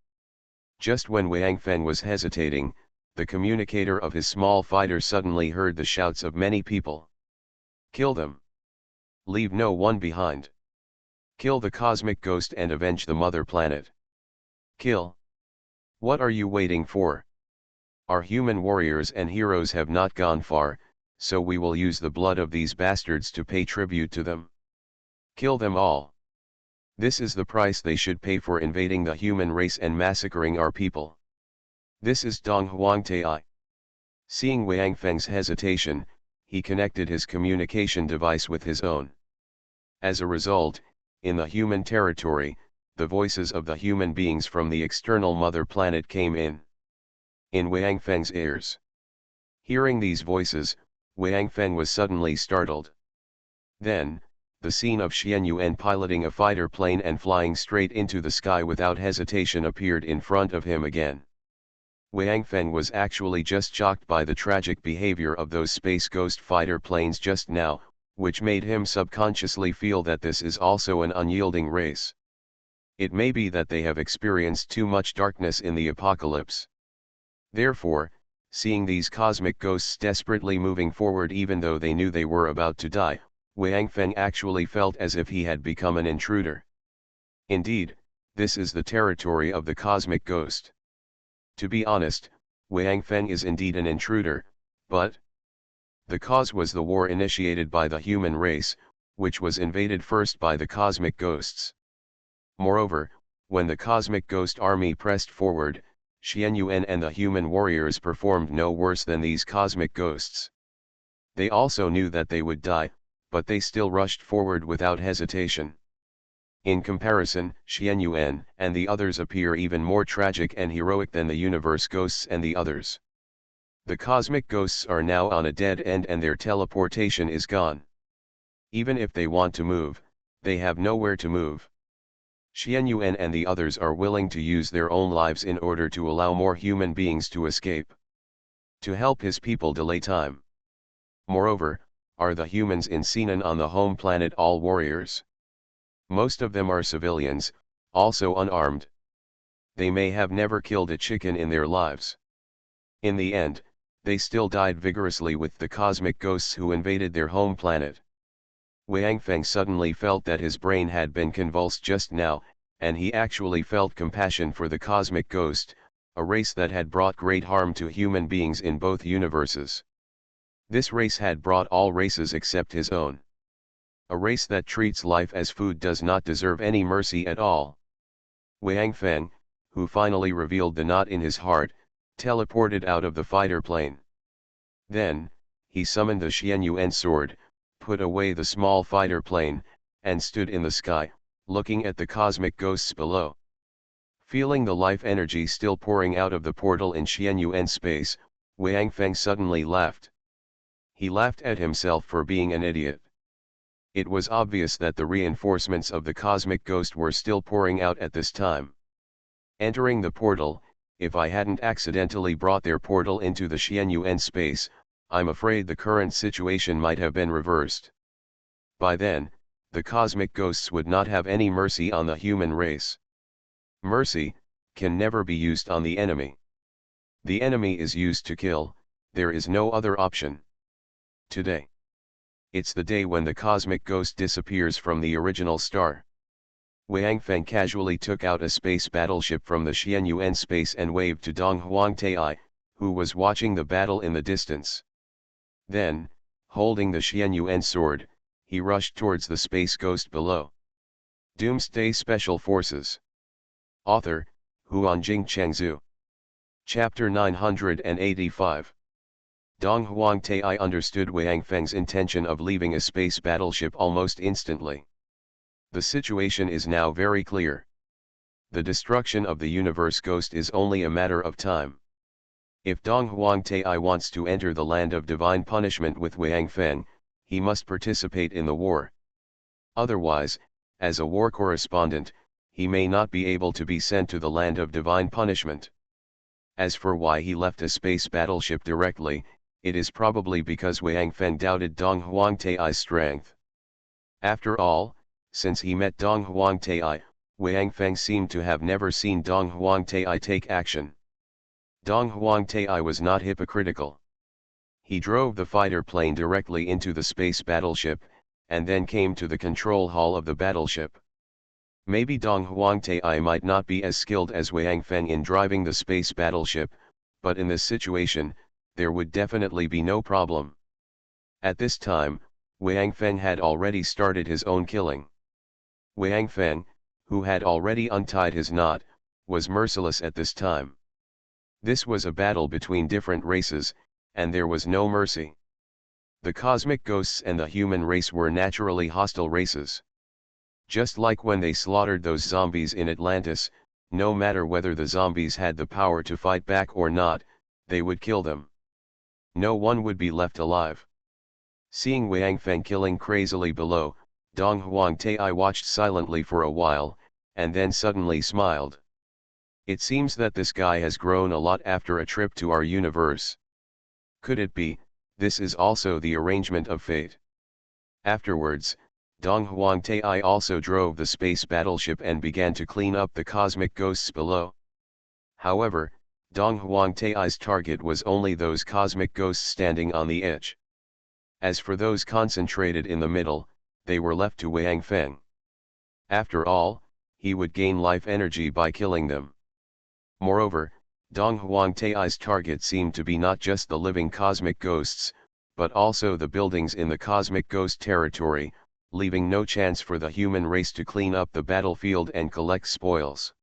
Just when Wang Feng was hesitating, the communicator of his small fighter suddenly heard the shouts of many people. Kill them! Leave no one behind! Kill the cosmic ghost and avenge the mother planet! Kill! What are you waiting for? Our human warriors and heroes have not gone far, so we will use the blood of these bastards to pay tribute to them. Kill them all! This is the price they should pay for invading the human race and massacring our people. This is Dong Huangtai. Seeing Wang Feng's hesitation, he connected his communication device with his own. As a result, in the human territory, the voices of the human beings from the external mother planet came in Wang Feng's ears. Hearing these voices, Wang Feng was suddenly startled. Then, the scene of Xian Yuan piloting a fighter plane and flying straight into the sky without hesitation appeared in front of him again. Wang Feng was actually just shocked by the tragic behavior of those space ghost fighter planes just now, which made him subconsciously feel that this is also an unyielding race. It may be that they have experienced too much darkness in the apocalypse. Therefore, seeing these cosmic ghosts desperately moving forward even though they knew they were about to die, Wang Feng actually felt as if he had become an intruder. Indeed, this is the territory of the cosmic ghost. To be honest, Wang Feng is indeed an intruder, but the cause was the war initiated by the human race, which was invaded first by the cosmic ghosts. Moreover, when the cosmic ghost army pressed forward, Xian Yuan and the human warriors performed no worse than these cosmic ghosts. They also knew that they would die, but they still rushed forward without hesitation. In comparison, Xian Yuan and the others appear even more tragic and heroic than the universe ghosts and the others. The cosmic ghosts are now on a dead end and their teleportation is gone. Even if they want to move, they have nowhere to move. Xian Yuan and the others are willing to use their own lives in order to allow more human beings to escape. To help his people delay time. Moreover, are the humans in Sinan on the home planet all warriors? Most of them are civilians, also unarmed. They may have never killed a chicken in their lives. In the end, they still died vigorously with the cosmic ghosts who invaded their home planet. Wang Feng suddenly felt that his brain had been convulsed just now, and he actually felt compassion for the cosmic ghost, a race that had brought great harm to human beings in both universes. This race had brought all races except his own. A race that treats life as food does not deserve any mercy at all. Wang Feng, who finally revealed the knot in his heart, teleported out of the fighter plane. Then, he summoned the Xian Yuan sword, put away the small fighter plane, and stood in the sky, looking at the cosmic ghosts below. Feeling the life energy still pouring out of the portal in Xian Yuan space, Wang Feng suddenly laughed. He laughed at himself for being an idiot. It was obvious that the reinforcements of the cosmic ghost were still pouring out at this time. Entering the portal, if I hadn't accidentally brought their portal into the Xian Yuan space, I'm afraid the current situation might have been reversed. By then, the cosmic ghosts would not have any mercy on the human race. Mercy can never be used on the enemy. The enemy is used to kill, there is no other option. Today. It's the day when the cosmic ghost disappears from the original star. Wang Feng casually took out a space battleship from the Xian Yuan space and waved to Dong Huangtai, who was watching the battle in the distance. Then, holding the Xian Yuan sword, he rushed towards the space ghost below. Doomsday Special Forces. Author, Huanjing Chengzhu. Chapter 985. Dong Huangtai understood Wang Feng's intention of leaving a space battleship almost instantly. The situation is now very clear. The destruction of the universe ghost is only a matter of time. If Dong Huangtai wants to enter the land of divine punishment with Wang Feng, he must participate in the war. Otherwise, as a war correspondent, he may not be able to be sent to the land of divine punishment. As for why he left a space battleship directly, it is probably because Wang Feng doubted Dong Huangtai's strength. After all, since he met Dong Huangtai, Wang Feng seemed to have never seen Dong Huangtai take action. Dong Huangtai was not hypocritical. He drove the fighter plane directly into the space battleship, and then came to the control hall of the battleship. Maybe Dong Huangtai might not be as skilled as Wang Feng in driving the space battleship, but in this situation, there would definitely be no problem. At this time, Wang Feng had already started his own killing. Wang Feng, who had already untied his knot, was merciless at this time. This was a battle between different races, and there was no mercy. The cosmic ghosts and the human race were naturally hostile races. Just like when they slaughtered those zombies in Atlantis, no matter whether the zombies had the power to fight back or not, they would kill them. No one would be left alive. Seeing Wang Feng killing crazily below, Dong Huangtai watched silently for a while, and then suddenly smiled. It seems that this guy has grown a lot after a trip to our universe. Could it be, this is also the arrangement of fate? Afterwards, Dong Huangtai also drove the space battleship and began to clean up the cosmic ghosts below. However, Dong Huangtai's target was only those cosmic ghosts standing on the edge. As for those concentrated in the middle, they were left to Wang Feng. After all, he would gain life energy by killing them. Moreover, Dong Huangtai's target seemed to be not just the living cosmic ghosts, but also the buildings in the cosmic ghost territory, leaving no chance for the human race to clean up the battlefield and collect spoils.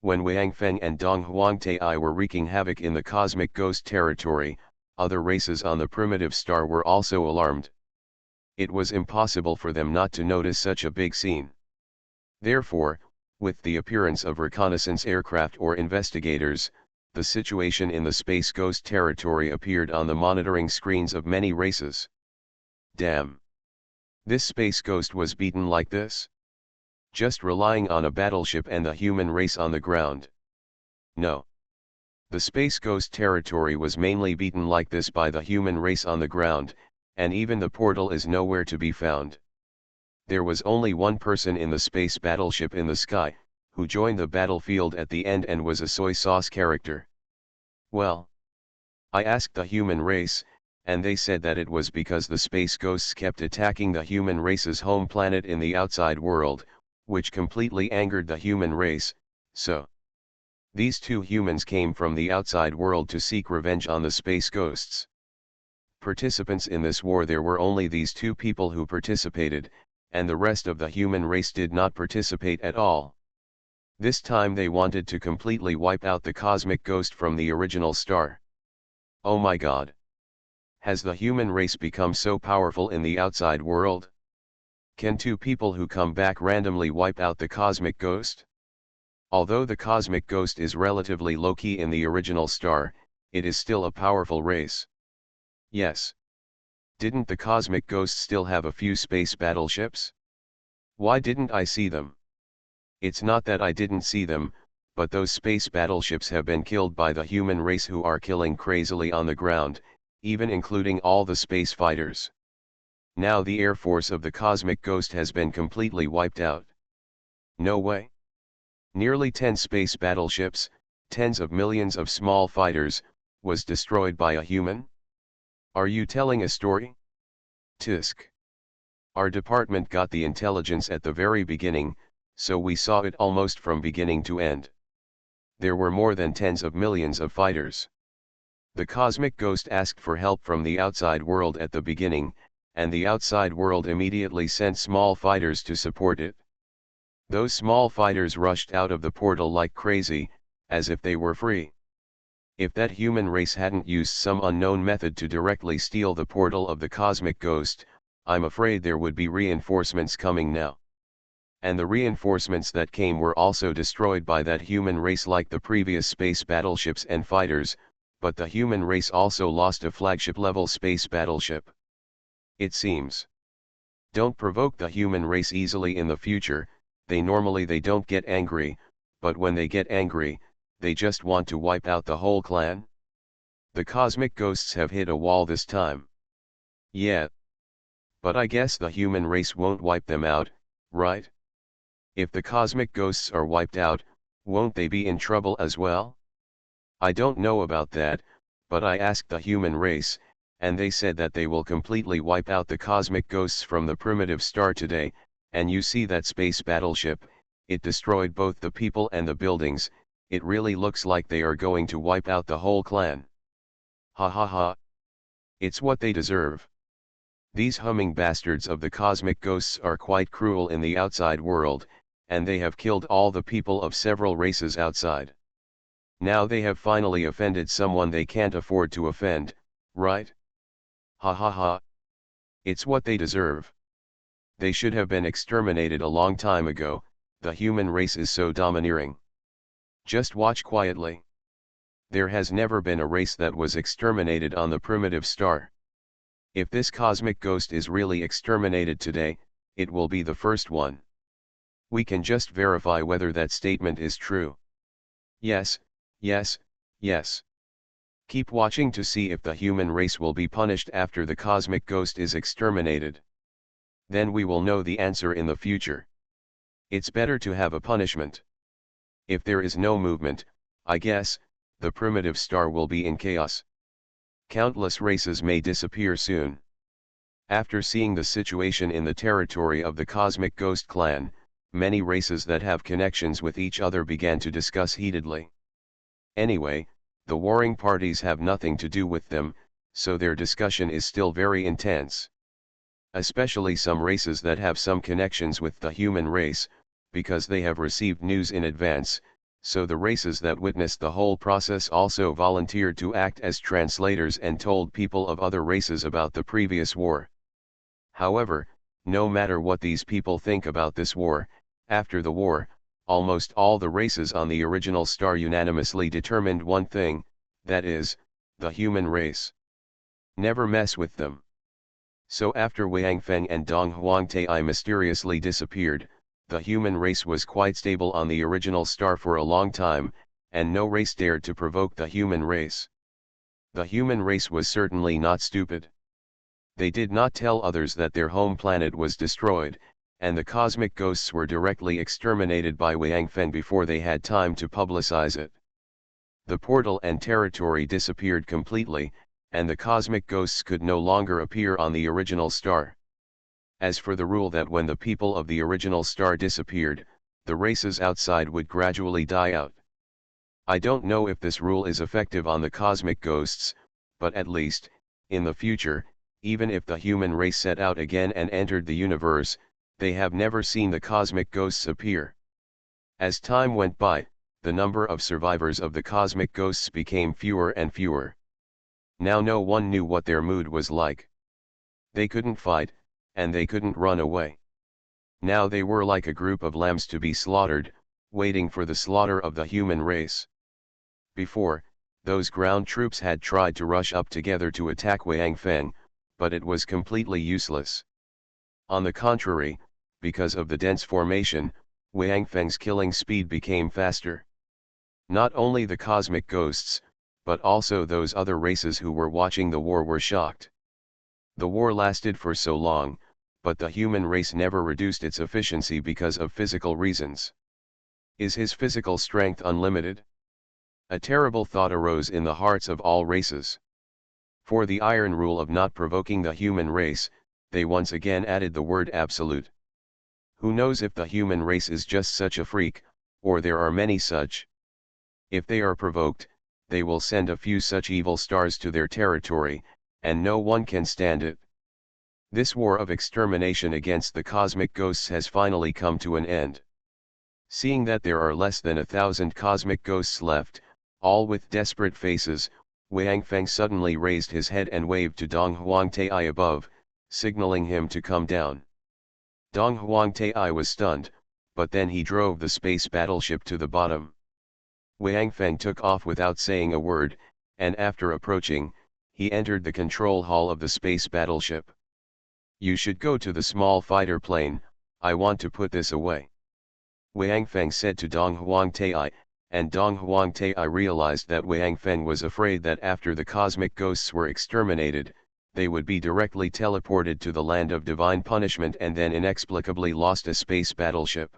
When Wang Feng and Dong Huangtai were wreaking havoc in the cosmic ghost territory, other races on the primitive star were also alarmed. It was impossible for them not to notice such a big scene. Therefore, with the appearance of reconnaissance aircraft or investigators, the situation in the space ghost territory appeared on the monitoring screens of many races. Damn! This space ghost was beaten like this? Just relying on a battleship and the human race on the ground? No. The space ghost territory was mainly beaten like this by the human race on the ground, and even the portal is nowhere to be found. There was only one person in the space battleship in the sky, who joined the battlefield at the end and was a soy sauce character. Well, I asked the human race, and they said that it was because the space ghosts kept attacking the human race's home planet in the outside world, which completely angered the human race, so these two humans came from the outside world to seek revenge on the space ghosts. Participants in this war, there were only these two people who participated, and the rest of the human race did not participate at all. This time they wanted to completely wipe out the cosmic ghost from the original star. Oh my God! Has the human race become so powerful in the outside world? Can two people who come back randomly wipe out the cosmic ghost? Although the cosmic ghost is relatively low-key in the original star, it is still a powerful race. Yes. Didn't the cosmic ghost still have a few space battleships? Why didn't I see them? It's not that I didn't see them, but those space battleships have been killed by the human race, who are killing crazily on the ground, even including all the space fighters. Now the air force of the cosmic ghost has been completely wiped out. No way. Nearly 10 space battleships, tens of millions of small fighters, was destroyed by a human? Are you telling a story? Tisk. Our department got the intelligence at the very beginning, so we saw it almost from beginning to end. There were more than tens of millions of fighters. The cosmic ghost asked for help from the outside world at the beginning, and the outside world immediately sent small fighters to support it. Those small fighters rushed out of the portal like crazy, as if they were free. If that human race hadn't used some unknown method to directly steal the portal of the cosmic ghost, I'm afraid there would be reinforcements coming now. And the reinforcements that came were also destroyed by that human race like the previous space battleships and fighters, but the human race also lost a flagship-level space battleship. It seems. Don't provoke the human race easily in the future. They don't get angry, but when they get angry, they just want to wipe out the whole clan. The cosmic ghosts have hit a wall this time. Yeah. But I guess the human race won't wipe them out, right? If the cosmic ghosts are wiped out, won't they be in trouble as well? I don't know about that, but I asked the human race, and they said that they will completely wipe out the cosmic ghosts from the primitive star today, and you see that space battleship, it destroyed both the people and the buildings. It really looks like they are going to wipe out the whole clan. Ha ha ha. It's what they deserve. These humming bastards of the cosmic ghosts are quite cruel in the outside world, and they have killed all the people of several races outside. Now they have finally offended someone they can't afford to offend, right? Ha ha ha. It's what they deserve. They should have been exterminated a long time ago. The human race is so domineering. Just watch quietly. There has never been a race that was exterminated on the primitive star. If this cosmic ghost is really exterminated today, it will be the first one. We can just verify whether that statement is true. Yes, yes, yes. Keep watching to see if the human race will be punished after the cosmic ghost is exterminated. Then we will know the answer in the future. It's better to have a punishment. If there is no movement, I guess, the primitive star will be in chaos. Countless races may disappear soon. After seeing the situation in the territory of the Cosmic Ghost clan, many races that have connections with each other began to discuss heatedly. Anyway, the warring parties have nothing to do with them, so their discussion is still very intense. Especially some races that have some connections with the human race, because they have received news in advance, so the races that witnessed the whole process also volunteered to act as translators and told people of other races about the previous war. However, no matter what these people think about this war, after the war, almost all the races on the original star unanimously determined one thing, that is, the human race. Never mess with them. So after Wang Feng and Dong Huangtai mysteriously disappeared, the human race was quite stable on the original star for a long time, and no race dared to provoke the human race. The human race was certainly not stupid. They did not tell others that their home planet was destroyed, and the cosmic ghosts were directly exterminated by Wang Feng before they had time to publicize it. The portal and territory disappeared completely, and the cosmic ghosts could no longer appear on the original star. As for the rule that when the people of the original star disappeared, the races outside would gradually die out. I don't know if this rule is effective on the cosmic ghosts, but at least, in the future, even if the human race set out again and entered the universe, they have never seen the cosmic ghosts appear. As time went by, the number of survivors of the cosmic ghosts became fewer and fewer. Now no one knew what their mood was like. They couldn't fight, and they couldn't run away. Now they were like a group of lambs to be slaughtered, waiting for the slaughter of the human race. Before, those ground troops had tried to rush up together to attack Wang Feng, but it was completely useless. On the contrary, because of the dense formation, Wang Feng's killing speed became faster. Not only the cosmic ghosts, but also those other races who were watching the war were shocked. The war lasted for so long, but the human race never reduced its efficiency because of physical reasons. Is his physical strength unlimited? A terrible thought arose in the hearts of all races. For the iron rule of not provoking the human race, they once again added the word absolute. Who knows if the human race is just such a freak, or there are many such. If they are provoked, they will send a few such evil stars to their territory, and no one can stand it. This war of extermination against the cosmic ghosts has finally come to an end. Seeing that there are less than 1,000 cosmic ghosts left, all with desperate faces, Wang Feng suddenly raised his head and waved to Dong Huangtai above, signaling him to come down. Dong Huangtai was stunned, but then he drove the space battleship to the bottom. Wang Feng took off without saying a word, and after approaching, he entered the control hall of the space battleship. "You should go to the small fighter plane, I want to put this away," Wang Feng said to Dong Huangtai, and Dong Huangtai realized that Wang Feng was afraid that after the cosmic ghosts were exterminated, they would be directly teleported to the land of divine punishment and then inexplicably lost a space battleship.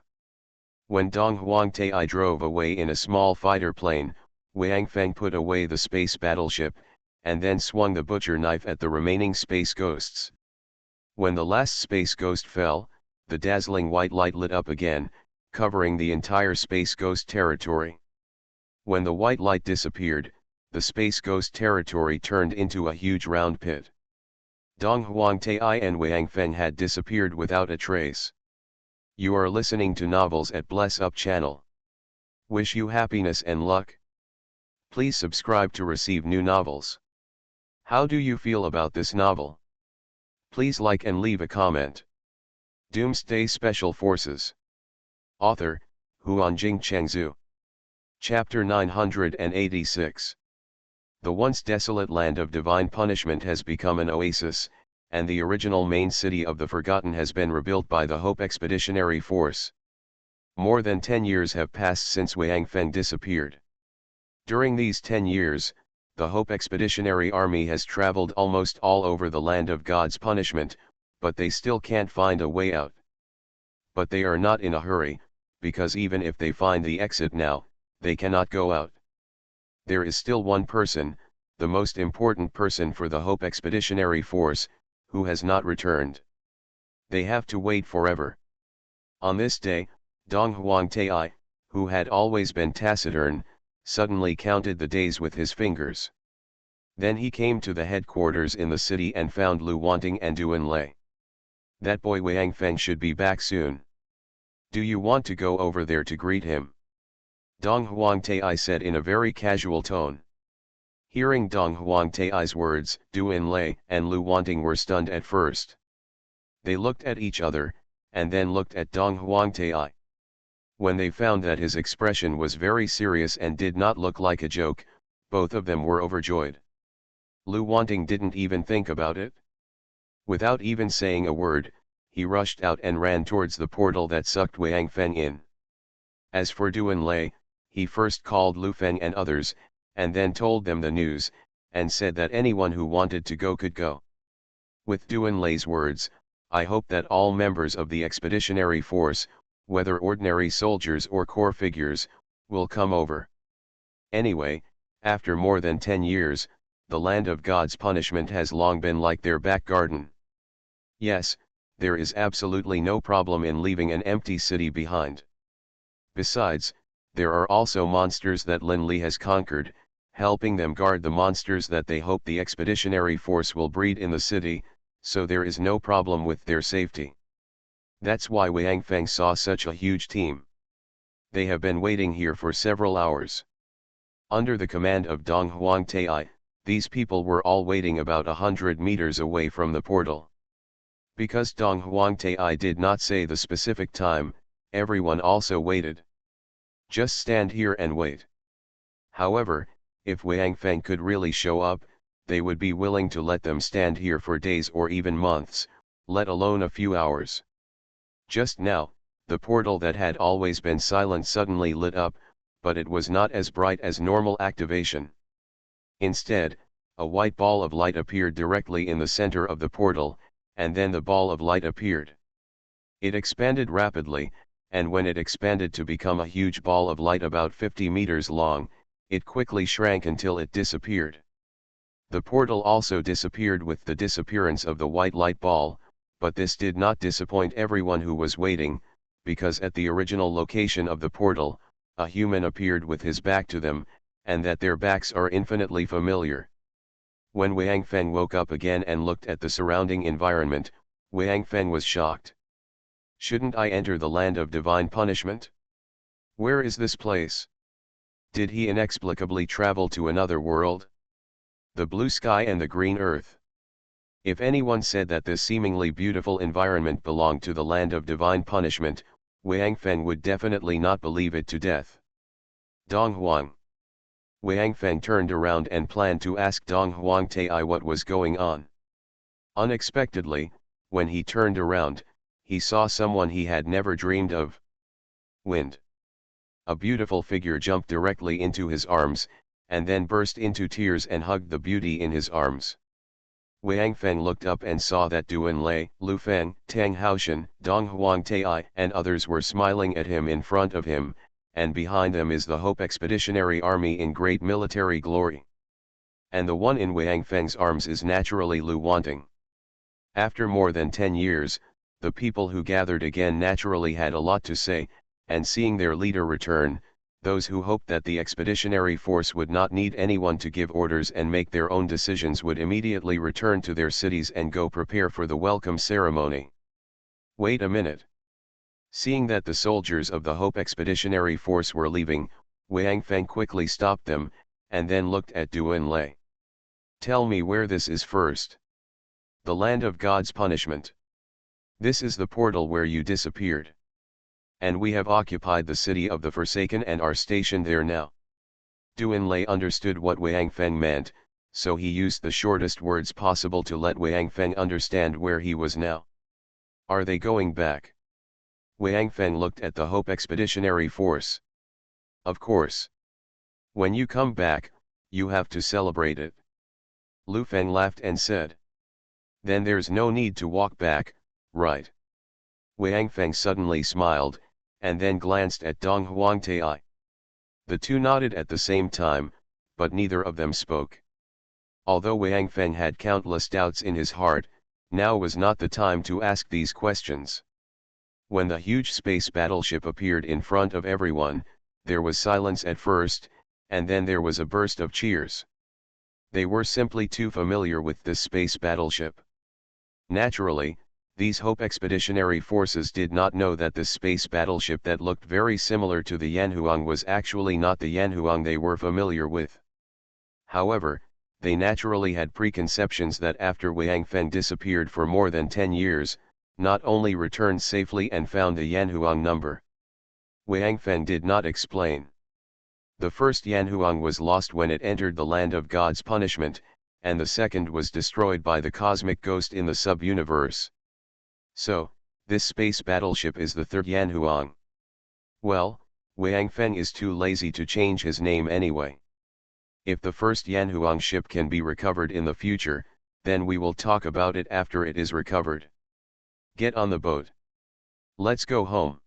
When Dong Huangtai drove away in a small fighter plane, Wang Feng put away the space battleship, and then swung the butcher knife at the remaining space ghosts. When the last space ghost fell, the dazzling white light lit up again, covering the entire space ghost territory. When the white light disappeared, the space ghost territory turned into a huge round pit. Dong Huangtai and Wang Feng had disappeared without a trace. You are listening to Novels at Bless Up channel. Wish you happiness and luck. Please subscribe to receive new novels. How do you feel about this novel? Please like and leave a comment. Doomsday Special Forces. Author, Huanjing Chengzhu. Chapter 986. The once desolate land of divine punishment has become an oasis, and the original main city of the Forgotten has been rebuilt by the Hope Expeditionary Force. More than 10 years have passed since Wang Feng disappeared. During these 10 years, the Hope Expeditionary Army has traveled almost all over the land of God's punishment, but they still can't find a way out. But they are not in a hurry, because even if they find the exit now, they cannot go out. There is still one person, the most important person for the Hope Expeditionary Force, who has not returned. They have to wait forever. On this day, Dong Huangtai, who had always been taciturn, suddenly counted the days with his fingers. Then he came to the headquarters in the city and found Lu Wanting and Duan Lei. That boy Wang Feng should be back soon. Do you want to go over there to greet him? Dong Huangtai said in a very casual tone. Hearing Dong Huangtai's words, Duan Lei and Lu Wanting were stunned at first. They looked at each other, and then looked at Dong Huangtai. When they found that his expression was very serious and did not look like a joke, both of them were overjoyed. Lu Wanting didn't even think about it. Without even saying a word, he rushed out and ran towards the portal that sucked Wang Feng in. As for Duan Lei, he first called Lu Feng and others, and then told them the news, and said that anyone who wanted to go could go. With Duan Lei's words, I hope that all members of the expeditionary force, whether ordinary soldiers or corps figures, will come over. Anyway, after more than 10 years, the land of God's punishment has long been like their back garden. Yes, there is absolutely no problem in leaving an empty city behind. Besides, there are also monsters that Lin Li has conquered, helping them guard the monsters that they hope the expeditionary force will breed in the city, so there is no problem with their safety. That's why Wang Feng saw such a huge team. They have been waiting here for several hours. Under the command of Dong Huangtai, these people were all waiting about 100 meters away from the portal. Because Dong Huangtai did not say the specific time, everyone also waited. Just stand here and wait. However, if Wang Feng could really show up, they would be willing to let them stand here for days or even months, let alone a few hours. Just now, the portal that had always been silent suddenly lit up, but it was not as bright as normal activation. Instead, a white ball of light appeared directly in the center of the portal, and then the ball of light appeared. It expanded rapidly, and when it expanded to become a huge ball of light about 50 meters long, it quickly shrank until it disappeared. The portal also disappeared with the disappearance of the white light ball, but this did not disappoint everyone who was waiting, because at the original location of the portal, a human appeared with his back to them, and that their backs are infinitely familiar. When Wang Feng woke up again and looked at the surrounding environment, Wang Feng was shocked. Shouldn't I enter the land of divine punishment? Where is this place? Did he inexplicably travel to another world? The blue sky and the green earth. If anyone said that this seemingly beautiful environment belonged to the land of divine punishment, Wang Feng would definitely not believe it to death. Dong Huang. Wang Feng turned around and planned to ask Dong Huangtai what was going on. Unexpectedly, when he turned around, he saw someone he had never dreamed of. Wind. A beautiful figure jumped directly into his arms, and then burst into tears and hugged the beauty in his arms. Wang Feng looked up and saw that Duan Lei, Lu Feng, Tang Haoshan, Dong Huangtai and others were smiling at him in front of him, and behind them is the Hope Expeditionary Army in great military glory. And the one in Wang Feng's arms is naturally Lu Wanting. After more than 10 years, the people who gathered again naturally had a lot to say, and seeing their leader return, those who hoped that the expeditionary force would not need anyone to give orders and make their own decisions would immediately return to their cities and go prepare for the welcome ceremony. Wait a minute. Seeing that the soldiers of the Hope Expeditionary Force were leaving, Wang Feng quickly stopped them, and then looked at Duan Lei. Tell me where this is first. The land of God's punishment. This is the portal where you disappeared. And we have occupied the city of the Forsaken and are stationed there now. Duan Lei understood what Wang Feng meant, so he used the shortest words possible to let Wang Feng understand where he was now. Are they going back? Wang Feng looked at the Hope Expeditionary Force. Of course. When you come back, you have to celebrate it. Lu Feng laughed and said. Then there's no need to walk back, right? Wang Feng suddenly smiled, and then glanced at Dong Huangtai. The two nodded at the same time, but neither of them spoke. Although Wang Feng had countless doubts in his heart, now was not the time to ask these questions. When the huge space battleship appeared in front of everyone, there was silence at first, and then there was a burst of cheers. They were simply too familiar with this space battleship. Naturally, these Hope Expeditionary Forces did not know that this space battleship that looked very similar to the Yanhuang was actually not the Yanhuang they were familiar with. However, they naturally had preconceptions that after Wang Feng disappeared for more than 10 years, not only returned safely and found the Yanhuang number. Wang Feng did not explain. The first Yanhuang was lost when it entered the land of God's punishment, and the second was destroyed by the cosmic ghost in the sub-universe. So, this space battleship is the third Yanhuang. Well, Wang Feng is too lazy to change his name anyway. If the first Yanhuang ship can be recovered in the future, then we will talk about it after it is recovered. Get on the boat. Let's go home.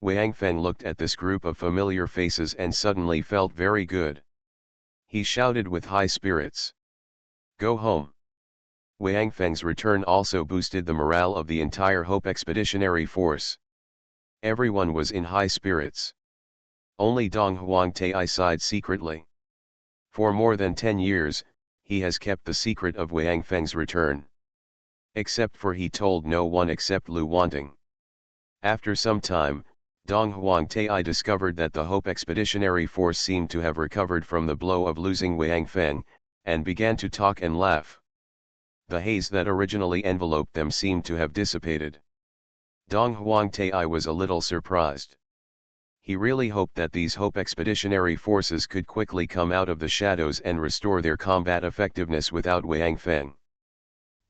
Wang Feng looked at this group of familiar faces and suddenly felt very good. He shouted with high spirits. Go home. Wang Feng's return also boosted the morale of the entire Hope Expeditionary Force. Everyone was in high spirits. Only Dong Huangtai sighed secretly. For more than 10 years, he has kept the secret of Wang Feng's return. Except for he told no one except Lu Wanting. After some time, Dong Huangtai discovered that the Hope Expeditionary Force seemed to have recovered from the blow of losing Wang Feng, and began to talk and laugh. The haze that originally enveloped them seemed to have dissipated. Dong Huangtai was a little surprised. He really hoped that these Hope Expeditionary Forces could quickly come out of the shadows and restore their combat effectiveness without Wang Feng.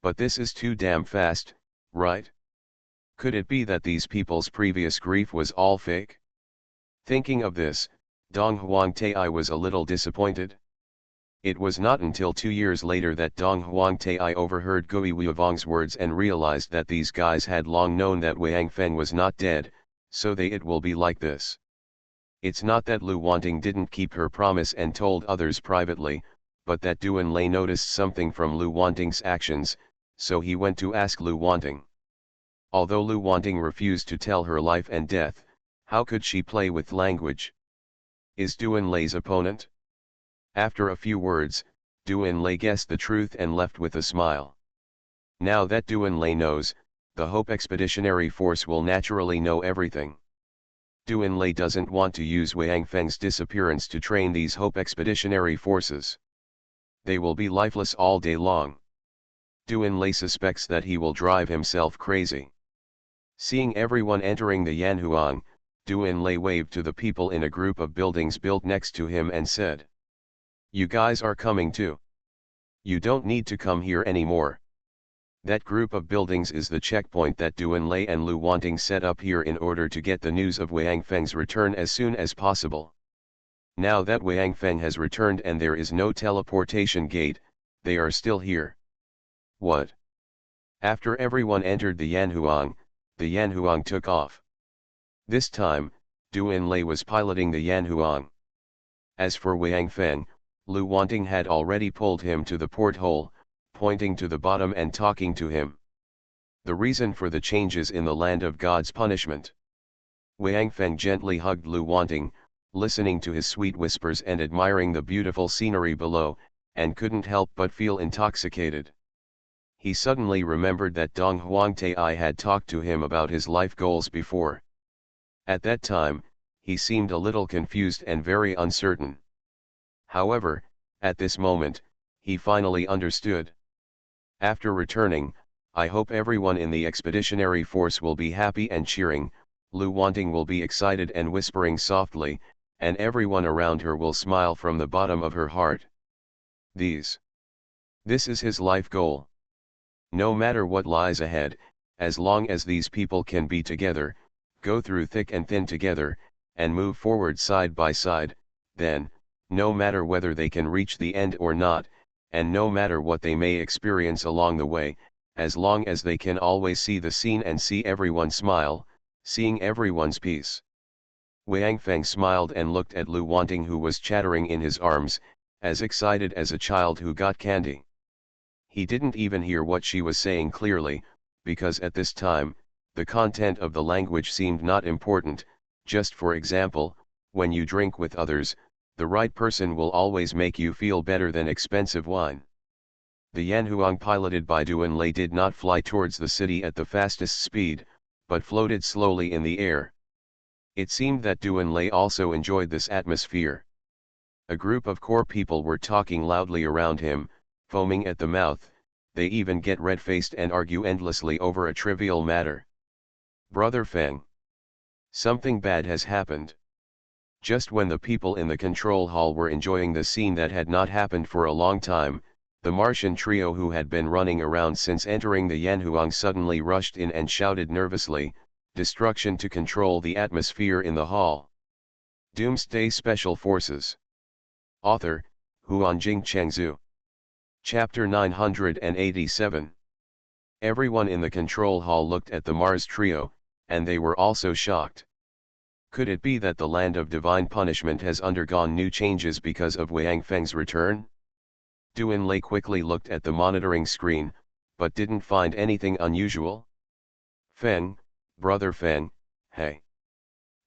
But this is too damn fast, right? Could it be that these people's previous grief was all fake? Thinking of this, Dong Huangtai was a little disappointed. It was not until 2 years later that Dong Huangtai overheard Gui Wuivong's words and realized that these guys had long known that Wang Feng was not dead, so it will be like this. It's not that Lu Wanting didn't keep her promise and told others privately, but that Duan Lei noticed something from Lu Wanting's actions, so he went to ask Lu Wanting. Although Lu Wanting refused to tell her life and death, how could she play with language? Is Duan Lei's opponent? After a few words, Duan Lei guessed the truth and left with a smile. Now that Duan Lei knows, the Hope Expeditionary Force will naturally know everything. Duan Lei doesn't want to use Wang Feng's disappearance to train these Hope Expeditionary Forces. They will be lifeless all day long. Duan Lei suspects that he will drive himself crazy. Seeing everyone entering the Yanhuang, Duan Lei waved to the people in a group of buildings built next to him and said, You guys are coming too. You don't need to come here anymore. That group of buildings is the checkpoint that Duan Lei and Lu Wanting set up here in order to get the news of Wang Feng's return as soon as possible. Now that Wang Feng has returned and there is no teleportation gate, they are still here. What? After everyone entered the Yanhuang took off. This time, Duan Lei was piloting the Yanhuang. As for Wang Feng, Lu Wanting had already pulled him to the porthole, pointing to the bottom and talking to him. The reason for the changes in the land of God's punishment. Wang Feng gently hugged Lu Wanting, listening to his sweet whispers and admiring the beautiful scenery below, and couldn't help but feel intoxicated. He suddenly remembered that Dong Huangtai had talked to him about his life goals before. At that time, he seemed a little confused and very uncertain. However, at this moment, he finally understood. After returning, I hope everyone in the expeditionary force will be happy and cheering, Lu Wanting will be excited and whispering softly, and everyone around her will smile from the bottom of her heart. This is his life goal. No matter what lies ahead, as long as these people can be together, go through thick and thin together, and move forward side by side, then, no matter whether they can reach the end or not, and no matter what they may experience along the way, as long as they can always see the scene and see everyone smile, seeing everyone's peace. Wang Feng smiled and looked at Lu Wanting, who was chattering in his arms, as excited as a child who got candy. He didn't even hear what she was saying clearly, because at this time, the content of the language seemed not important. Just for example, when you drink with others, the right person will always make you feel better than expensive wine. The Yanhuang piloted by Duan Lei did not fly towards the city at the fastest speed, but floated slowly in the air. It seemed that Duan Lei also enjoyed this atmosphere. A group of core people were talking loudly around him, foaming at the mouth. They even get red-faced and argue endlessly over a trivial matter. Brother Feng. Something bad has happened. Just when the people in the control hall were enjoying the scene that had not happened for a long time, the Martian trio who had been running around since entering the Yanhuang suddenly rushed in and shouted nervously, "Destruction to control the atmosphere in the hall." Doomsday Special Forces. Author, Huanjing Chengzhu. Chapter 987. Everyone in the control hall looked at the Mars trio, and they were also shocked. Could it be that the land of divine punishment has undergone new changes because of Wang Feng's return? Duan Lei quickly looked at the monitoring screen, but didn't find anything unusual. Feng, brother Feng, hey.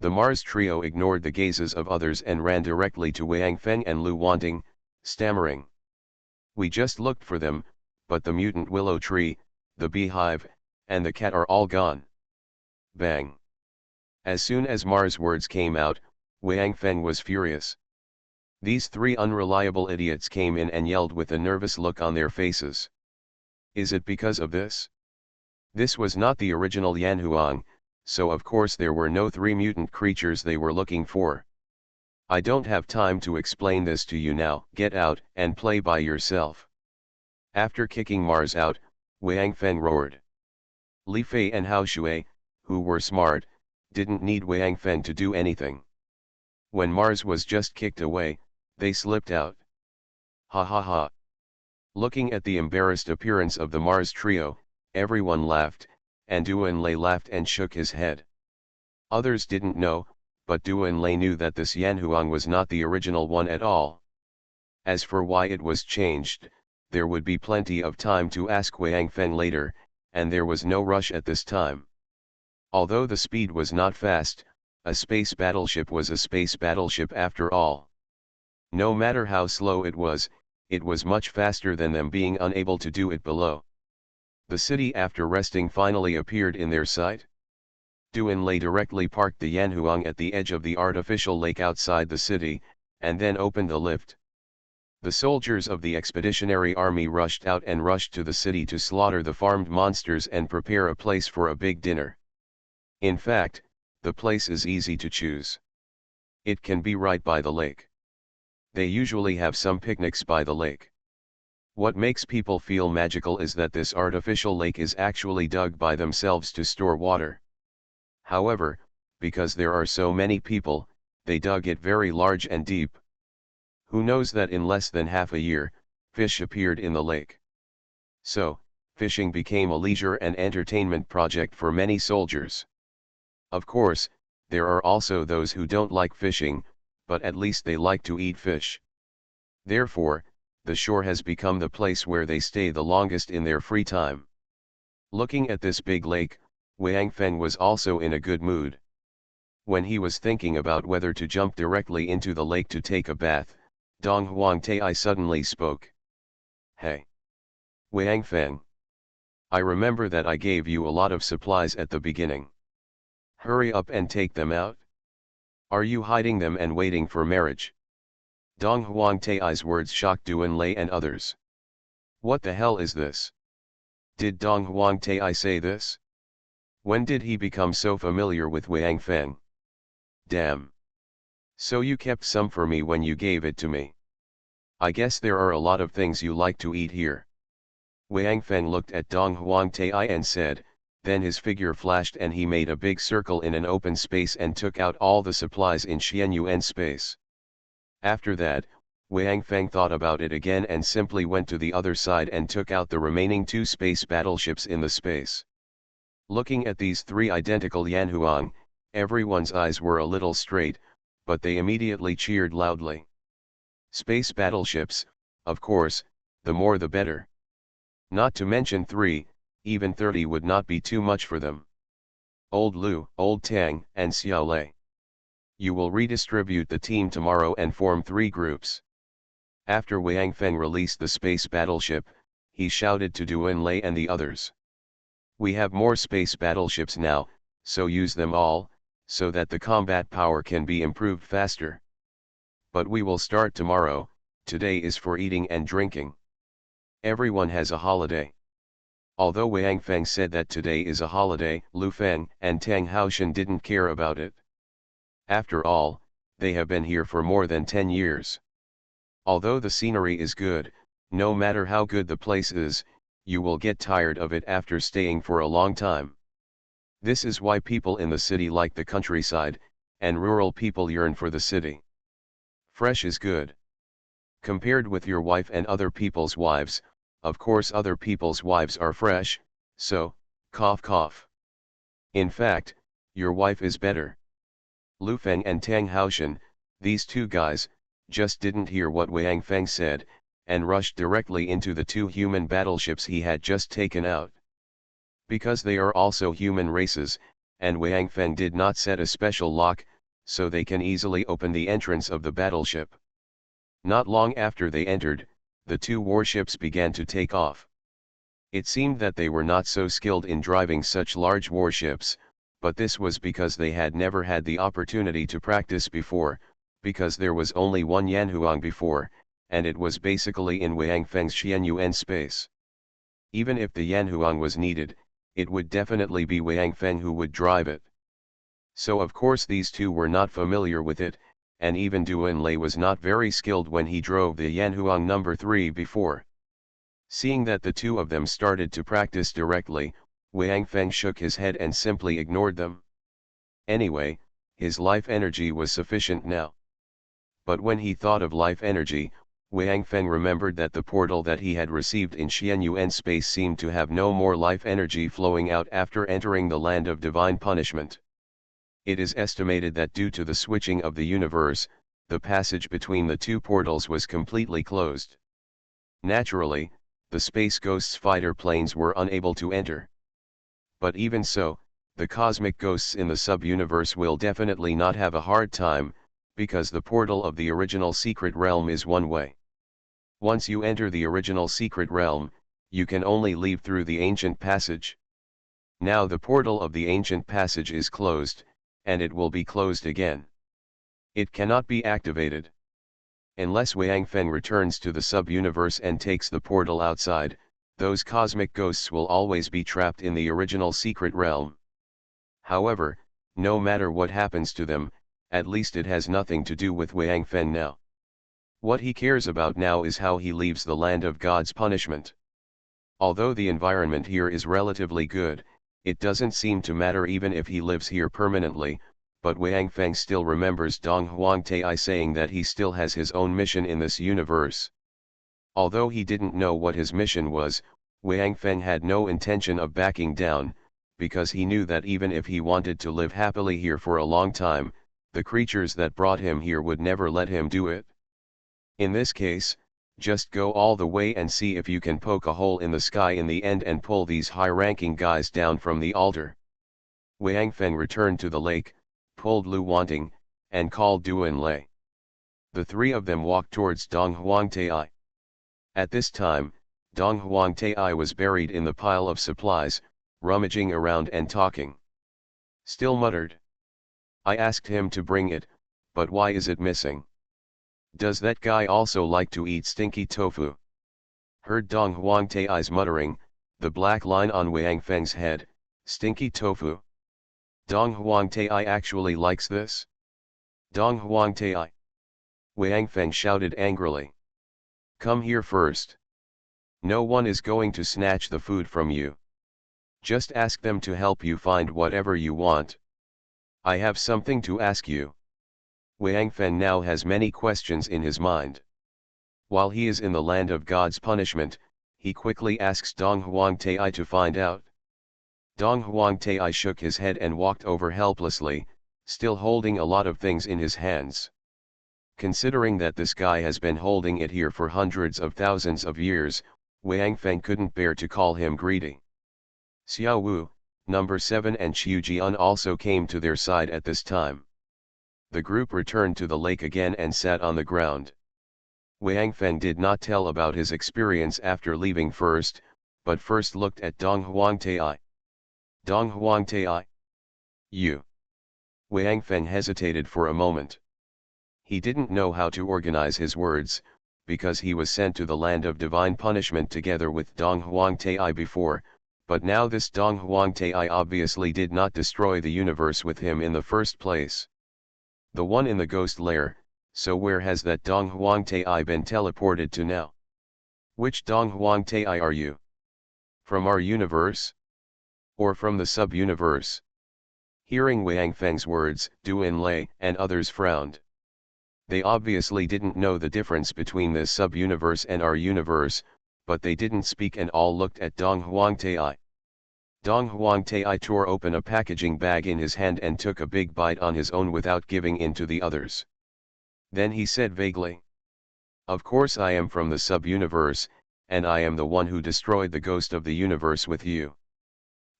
The Mars trio ignored the gazes of others and ran directly to Wang Feng and Lu Wanting, stammering. We just looked for them, but the mutant willow tree, the beehive, and the cat are all gone. Bang. As soon as Mars' words came out, Wang Feng was furious. These three unreliable idiots came in and yelled with a nervous look on their faces. Is it because of this? This was not the original Yanhuang, so of course there were no three mutant creatures they were looking for. I don't have time to explain this to you now. Get out and play by yourself. After kicking Mars out, Wang Feng roared. Li Fei and Hao Shui, who were smart, didn't need Wang Feng to do anything. When Mars was just kicked away, they slipped out. Ha ha ha. Looking at the embarrassed appearance of the Mars trio, everyone laughed, and Duan Lei laughed and shook his head. Others didn't know, but Duan Lei knew that this Yanhuang was not the original one at all. As for why it was changed, there would be plenty of time to ask Wang Feng later, and there was no rush at this time. Although the speed was not fast, a space battleship was a space battleship after all. No matter how slow it was much faster than them being unable to do it below. The city after resting finally appeared in their sight. Duan Lei directly parked the Yanhuang at the edge of the artificial lake outside the city, and then opened the lift. The soldiers of the expeditionary army rushed out and rushed to the city to slaughter the farmed monsters and prepare a place for a big dinner. In fact, the place is easy to choose. It can be right by the lake. They usually have some picnics by the lake. What makes people feel magical is that this artificial lake is actually dug by themselves to store water. However, because there are so many people, they dug it very large and deep. Who knows that in less than half a year, fish appeared in the lake. So, fishing became a leisure and entertainment project for many soldiers. Of course, there are also those who don't like fishing, but at least they like to eat fish. Therefore, the shore has become the place where they stay the longest in their free time. Looking at this big lake, Wang Feng was also in a good mood. When he was thinking about whether to jump directly into the lake to take a bath, Dong Huangtai suddenly spoke. "Hey! Wang Feng. I remember that I gave you a lot of supplies at the beginning. Hurry up and take them out. Are you hiding them and waiting for marriage?" Dong Huangtai's words shocked Duan Lei and others. What the hell is this? Did Dong Huangtai say this? When did he become so familiar with Wang Feng? Damn. So you kept some for me when you gave it to me. I guess there are a lot of things you like to eat here. Wang Feng looked at Dong Huangtai and said, then his figure flashed and he made a big circle in an open space and took out all the supplies in Xianyuan space. After that, Wang Feng thought about it again and simply went to the other side and took out the remaining 2 space battleships in the space. Looking at these 3 identical Yanhuang, everyone's eyes were a little straight, but they immediately cheered loudly. Space battleships, of course, the more the better. Not to mention 3, even 30 would not be too much for them. Old Lu, Old Tang, and Xiao Lei. You will redistribute the team tomorrow and form 3 groups. After Wang Feng released the space battleship, he shouted to Duan Lei and the others. We have more space battleships now, so use them all, so that the combat power can be improved faster. But we will start tomorrow. Today is for eating and drinking. Everyone has a holiday. Although Wang Feng said that today is a holiday, Lu Feng and Tang Haoshan didn't care about it. After all, they have been here for more than 10 years. Although the scenery is good, no matter how good the place is, you will get tired of it after staying for a long time. This is why people in the city like the countryside, and rural people yearn for the city. Fresh is good. Compared with your wife and other people's wives, of course other people's wives are fresh, so, cough cough. In fact, your wife is better. Lu Feng and Tang Haoshan, these 2 guys, just didn't hear what Wang Feng said, and rushed directly into the 2 human battleships he had just taken out. Because they are also human races, and Wang Feng did not set a special lock, so they can easily open the entrance of the battleship. Not long after they entered, the 2 warships began to take off. It seemed that they were not so skilled in driving such large warships, but this was because they had never had the opportunity to practice before, because there was only one Yanhuang before, and it was basically in Wang Feng's Xianyuan space. Even if the Yanhuang was needed, it would definitely be Wang Feng who would drive it. So of course these 2 were not familiar with it, and even Duan Lei was not very skilled when he drove the Yanhuang number 3 before. Seeing that the 2 of them started to practice directly, Wang Feng shook his head and simply ignored them. Anyway, his life energy was sufficient now. But when he thought of life energy, Wang Feng remembered that the portal that he had received in Xianyuan space seemed to have no more life energy flowing out after entering the land of divine punishment. It is estimated that due to the switching of the universe, the passage between the 2 portals was completely closed. Naturally, the Space Ghosts fighter planes were unable to enter. But even so, the cosmic ghosts in the sub-universe will definitely not have a hard time, because the portal of the original secret realm is one way. Once you enter the original secret realm, you can only leave through the ancient passage. Now the portal of the ancient passage is closed, and it will be closed again. It cannot be activated. Unless Wang Feng returns to the sub-universe and takes the portal outside, those cosmic ghosts will always be trapped in the original secret realm. However, no matter what happens to them, at least it has nothing to do with Wang Feng now. What he cares about now is how he leaves the land of God's punishment. Although the environment here is relatively good, it doesn't seem to matter even if he lives here permanently, but Wang Feng still remembers Dong Huangtai saying that he still has his own mission in this universe. Although he didn't know what his mission was, Wang Feng had no intention of backing down, because he knew that even if he wanted to live happily here for a long time, the creatures that brought him here would never let him do it. In this case, just go all the way and see if you can poke a hole in the sky in the end and pull these high-ranking guys down from the altar. Wang Feng returned to the lake, pulled Lu Wanting, and called Duan Lei. The three of them walked towards Dong Huangtai. At this time, Dong Huangtai was buried in the pile of supplies, rummaging around and talking. Still muttered. I asked him to bring it, but why is it missing? Does that guy also like to eat stinky tofu? Heard Dong Huangtai's muttering, the black line on Wang Feng's head, stinky tofu. Dong Huangtai actually likes this? Dong Huangtai. Wang Feng shouted angrily. Come here first. No one is going to snatch the food from you. Just ask them to help you find whatever you want. I have something to ask you. Wang Feng now has many questions in his mind. While he is in the land of God's punishment, he quickly asks Dong Huangtai to find out. Dong Huangtai shook his head and walked over helplessly, still holding a lot of things in his hands. Considering that this guy has been holding it here for hundreds of thousands of years, Wang Feng couldn't bear to call him greedy. Xiao Wu, number 7 and Xiu Jian also came to their side at this time. The group returned to the lake again and sat on the ground. Wang Feng did not tell about his experience after leaving first, but first looked at Dong Huangtai. Dong Huangtai. You. Wang Feng hesitated for a moment. He didn't know how to organize his words, because he was sent to the land of divine punishment together with Dong Huangtai before, but now this Dong Huangtai obviously did not destroy the universe with him in the first place. The one in the ghost lair, so where has that Dong Huangtai been teleported to now? Which Dong Huangtai are you? From our universe? Or from the sub-universe? Hearing Wang Feng's words, Duan Lei and others frowned. They obviously didn't know the difference between this sub-universe and our universe, but they didn't speak and all looked at Dong Huangtai. Dong Huangtai tore open a packaging bag in his hand and took a big bite on his own without giving in to the others. Then he said vaguely. Of course I am from the sub-universe, and I am the one who destroyed the ghost of the universe with you.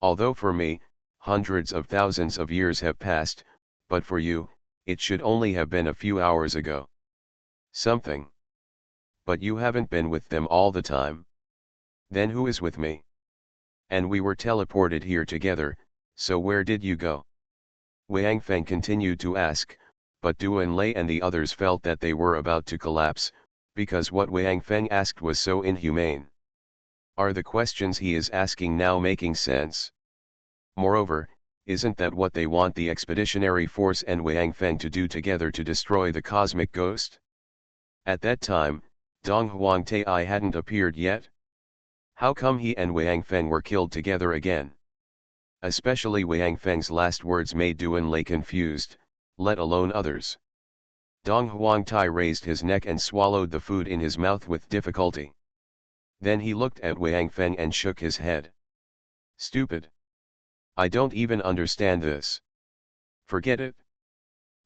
Although for me, hundreds of thousands of years have passed, but for you, it should only have been a few hours ago. Something. But you haven't been with them all the time. Then who is with me? And we were teleported here together, so where did you go? Wang Feng continued to ask, but Duan Lei and the others felt that they were about to collapse, because what Wang Feng asked was so inhumane. Are the questions he is asking now making sense? Moreover, isn't that what they want the Expeditionary Force and Wang Feng to do together to destroy the cosmic ghost? At that time, Dong Huangtai hadn't appeared yet. How come he and Wang Feng were killed together again? Especially Wang Feng's last words made Duan Lei confused, let alone others. Dong Huangtai raised his neck and swallowed the food in his mouth with difficulty. Then he looked at Wang Feng and shook his head. Stupid. I don't even understand this. Forget it.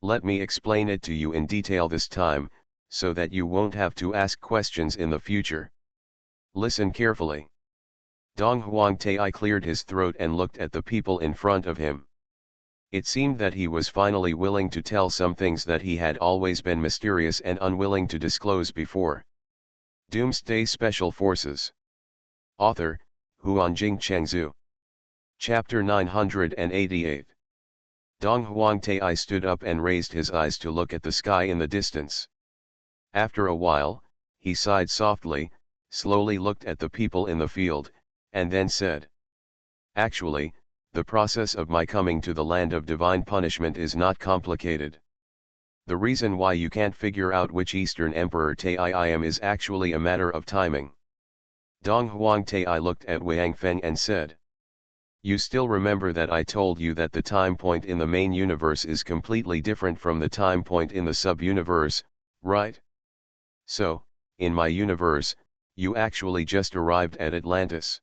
Let me explain it to you in detail this time, so that you won't have to ask questions in the future. Listen carefully. Dong Huangtai cleared his throat and looked at the people in front of him. It seemed that he was finally willing to tell some things that he had always been mysterious and unwilling to disclose before. Doomsday Special Forces. Author, Huanjing Chengzhu. Chapter 988. Dong Huangtai stood up and raised his eyes to look at the sky in the distance. After a while, he sighed softly, slowly looked at the people in the field, and then said, actually, the process of my coming to the land of divine punishment is not complicated. The reason why you can't figure out which Eastern Emperor Tai I am is actually a matter of timing. Dong Huang Tai looked at Wang Feng and said. You still remember that I told you that the time point in the main universe is completely different from the time point in the sub-universe, right? So, in my universe, you actually just arrived at Atlantis.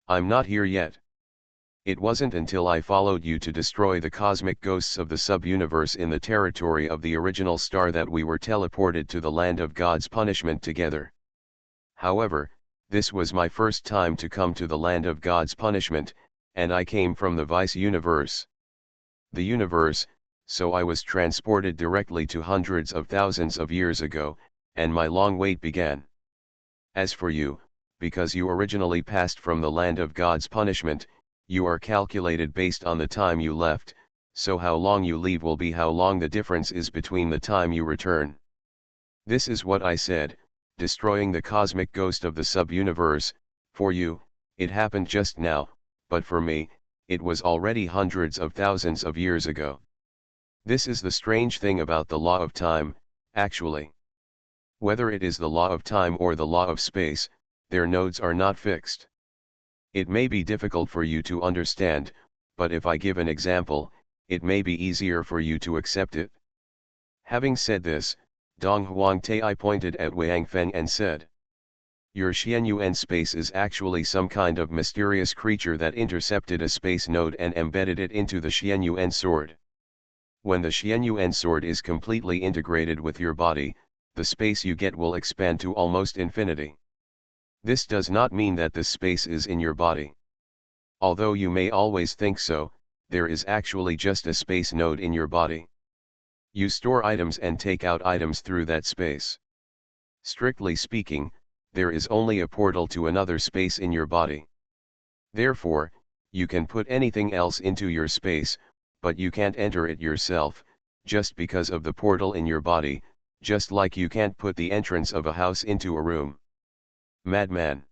I'm not here yet. It wasn't until I followed you to destroy the cosmic ghosts of the sub-universe in the territory of the original star that we were teleported to the land of God's punishment together. However, this was my first time to come to the land of God's punishment, and I came from the vice universe. The universe, so I was transported directly to hundreds of thousands of years ago, and my long wait began. As for you, because you originally passed from the land of God's punishment, you are calculated based on the time you left, so how long you leave will be how long the difference is between the time you return. This is what I said, destroying the cosmic ghost of the sub-universe. For you, it happened just now, but for me, it was already hundreds of thousands of years ago. This is the strange thing about the law of time, actually. Whether it is the law of time or the law of space, their nodes are not fixed. It may be difficult for you to understand, but if I give an example, it may be easier for you to accept it. Having said this, Dong Huang Tai pointed at Wang Feng and said, your Xianyuan space is actually some kind of mysterious creature that intercepted a space node and embedded it into the Xianyuan sword. When the Xianyuan sword is completely integrated with your body, the space you get will expand to almost infinity. This does not mean that this space is in your body. Although you may always think so, there is actually just a space node in your body. You store items and take out items through that space. Strictly speaking, there is only a portal to another space in your body. Therefore, you can put anything else into your space, but you can't enter it yourself, just because of the portal in your body, just like you can't put the entrance of a house into a room. Madman.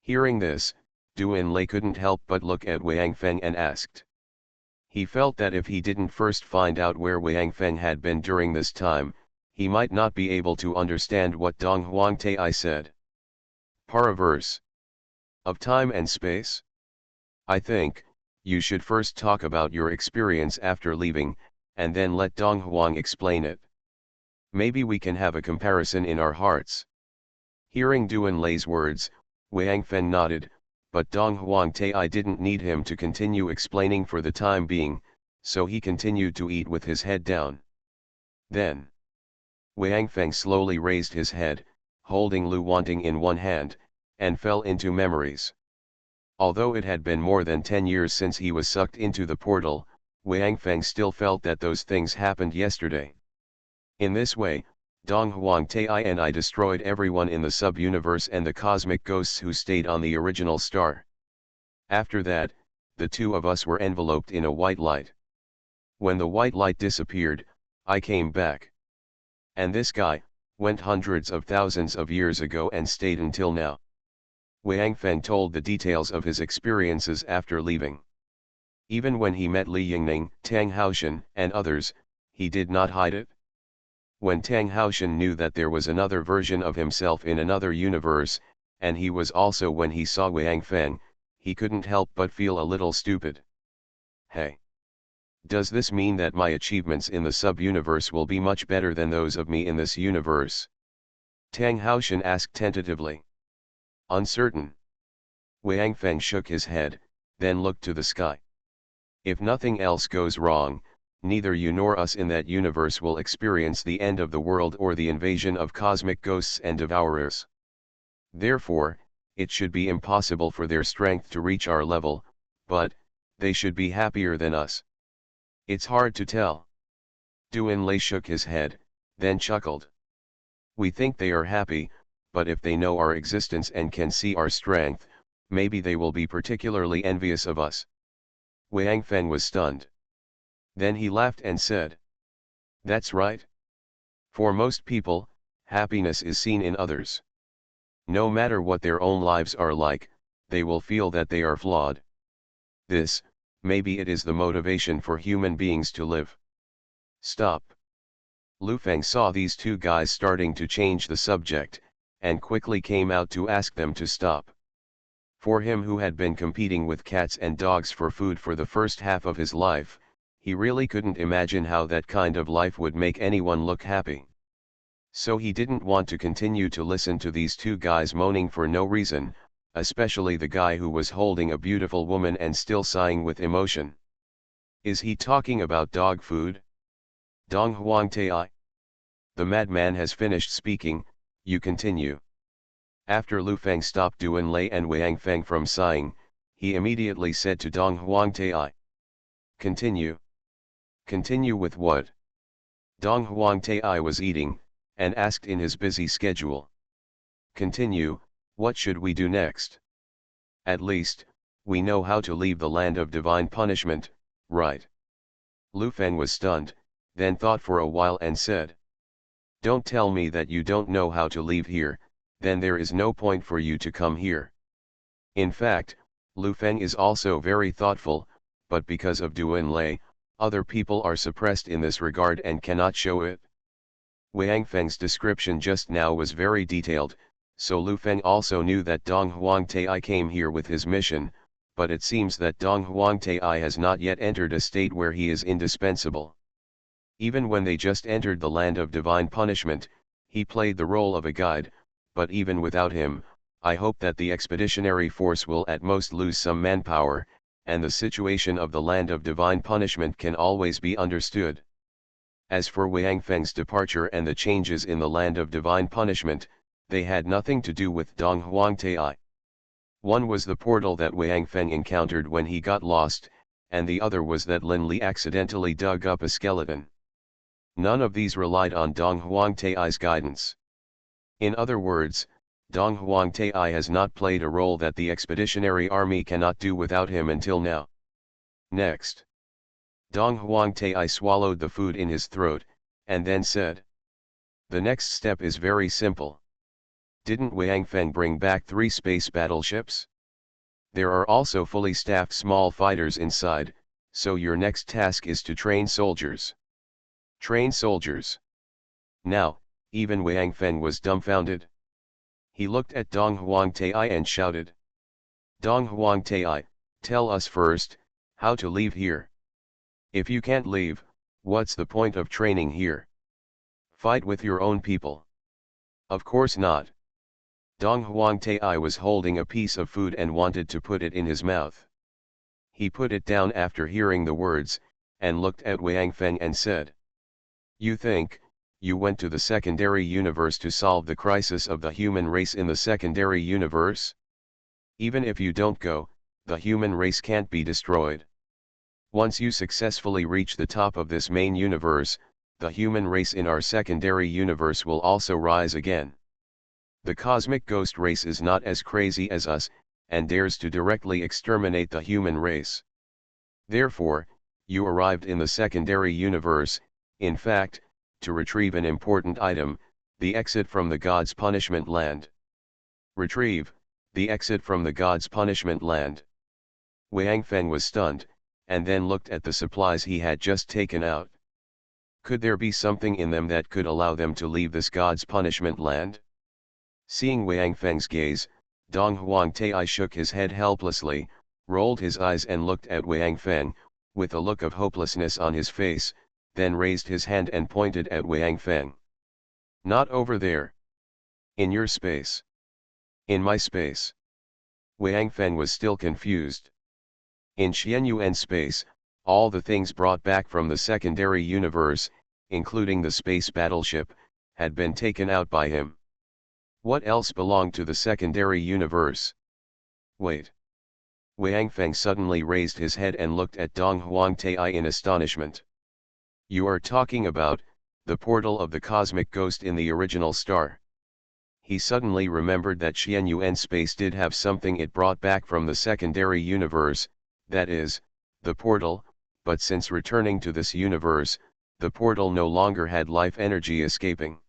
Hearing this, Duan Lei couldn't help but look at Wang Feng and asked. He felt that if he didn't first find out where Wang Feng had been during this time, he might not be able to understand what Dong Huang Tai said. Paraverse. Of time and space? I think, you should first talk about your experience after leaving, and then let Dong Huang explain it. Maybe we can have a comparison in our hearts. Hearing Duan Lei's words, Wang Feng nodded, but Dong Huang Tai didn't need him to continue explaining for the time being, so he continued to eat with his head down. Then, Wang Feng slowly raised his head, holding Lu Wanting in one hand, and fell into memories. Although it had been more than 10 years since he was sucked into the portal, Wang Feng still felt that those things happened yesterday. In this way, Dong Huang Tai and I destroyed everyone in the sub-universe and the cosmic ghosts who stayed on the original star. After that, the two of us were enveloped in a white light. When the white light disappeared, I came back. And this guy went hundreds of thousands of years ago and stayed until now. Wang Feng told the details of his experiences after leaving. Even when he met Li Yingning, Tang Haoshan, and others, he did not hide it. When Tang Haoshan knew that there was another version of himself in another universe, and he was also when he saw Wang Feng, he couldn't help but feel a little stupid. Hey! Does this mean that my achievements in the sub-universe will be much better than those of me in this universe? Tang Haoshan asked tentatively. Uncertain. Wang Feng shook his head, then looked to the sky. If nothing else goes wrong, neither you nor us in that universe will experience the end of the world or the invasion of cosmic ghosts and devourers. Therefore, it should be impossible for their strength to reach our level, but, they should be happier than us. It's hard to tell. Duan Lei shook his head, then chuckled. We think they are happy, but if they know our existence and can see our strength, maybe they will be particularly envious of us. Wang Feng was stunned. Then he laughed and said, that's right. For most people, happiness is seen in others. No matter what their own lives are like, they will feel that they are flawed. This, maybe it is the motivation for human beings to live. Stop. Lu Feng saw these two guys starting to change the subject, and quickly came out to ask them to stop. For him, who had been competing with cats and dogs for food for the first half of his life, he really couldn't imagine how that kind of life would make anyone look happy. So he didn't want to continue to listen to these two guys moaning for no reason, especially the guy who was holding a beautiful woman and still sighing with emotion. Is he talking about dog food? Dong Huang Tai? The madman has finished speaking, you continue. After Lu Feng stopped Duan Lei and Wang Feng from sighing, he immediately said to Dong Huang Tai. Continue. Continue with what? Dong Huang Tai was eating, and asked in his busy schedule. Continue, what should we do next? At least, we know how to leave the land of divine punishment, right? Lu Feng was stunned, then thought for a while and said. Don't tell me that you don't know how to leave here, then there is no point for you to come here. In fact, Lu Feng is also very thoughtful, but because of Duan Lei, other people are suppressed in this regard and cannot show it. Wang Feng's description just now was very detailed, so Lu Feng also knew that Dong Huang Tai came here with his mission, but it seems that Dong Huang Tai has not yet entered a state where he is indispensable. Even when they just entered the land of divine punishment, he played the role of a guide, but even without him, I hope that the expeditionary force will at most lose some manpower, and the situation of the land of divine punishment can always be understood. As for Wang Feng's departure and the changes in the land of divine punishment, they had nothing to do with Dong Huang Tai. One was the portal that Wang Feng encountered when he got lost, and the other was that Lin Li accidentally dug up a skeleton. None of these relied on Dong Huang Tai's guidance. In other words, Dong Huang Tai has not played a role that the expeditionary army cannot do without him until now. Next. Dong Huang Tai swallowed the food in his throat, and then said. The next step is very simple. Didn't Wang Feng bring back 3 space battleships? There are also fully staffed small fighters inside, so your next task is to train soldiers. Train soldiers. Now, even Wang Feng was dumbfounded. He looked at Dong Huang Tai and shouted. Dong Huang Tai, tell us first, how to leave here. If you can't leave, what's the point of training here? Fight with your own people. Of course not. Dong Huang Tai was holding a piece of food and wanted to put it in his mouth. He put it down after hearing the words, and looked at Wang Feng and said. You think, you went to the secondary universe to solve the crisis of the human race in the secondary universe? Even if you don't go, the human race can't be destroyed. Once you successfully reach the top of this main universe, the human race in our secondary universe will also rise again. The cosmic ghost race is not as crazy as us, and dares to directly exterminate the human race. Therefore, you arrived in the secondary universe, in fact, to retrieve an important item, the exit from the God's punishment land. Retrieve, the exit from the God's punishment land. Wang Feng was stunned, and then looked at the supplies he had just taken out. Could there be something in them that could allow them to leave this God's punishment land? Seeing Wang Feng's gaze, Dong Huang Tai shook his head helplessly, rolled his eyes and looked at Wang Feng, with a look of hopelessness on his face, then raised his hand and pointed at Wang Feng. Not over there. In your space. In my space. Wang Feng was still confused. In Xianyuan space, all the things brought back from the secondary universe, including the space battleship, had been taken out by him. What else belonged to the secondary universe? Wait. Wang Feng suddenly raised his head and looked at Dong Huang Tai in astonishment. You are talking about, the portal of the cosmic ghost in the original star. He suddenly remembered that Xianyuan space did have something it brought back from the secondary universe, that is, the portal, but since returning to this universe, the portal no longer had life energy escaping.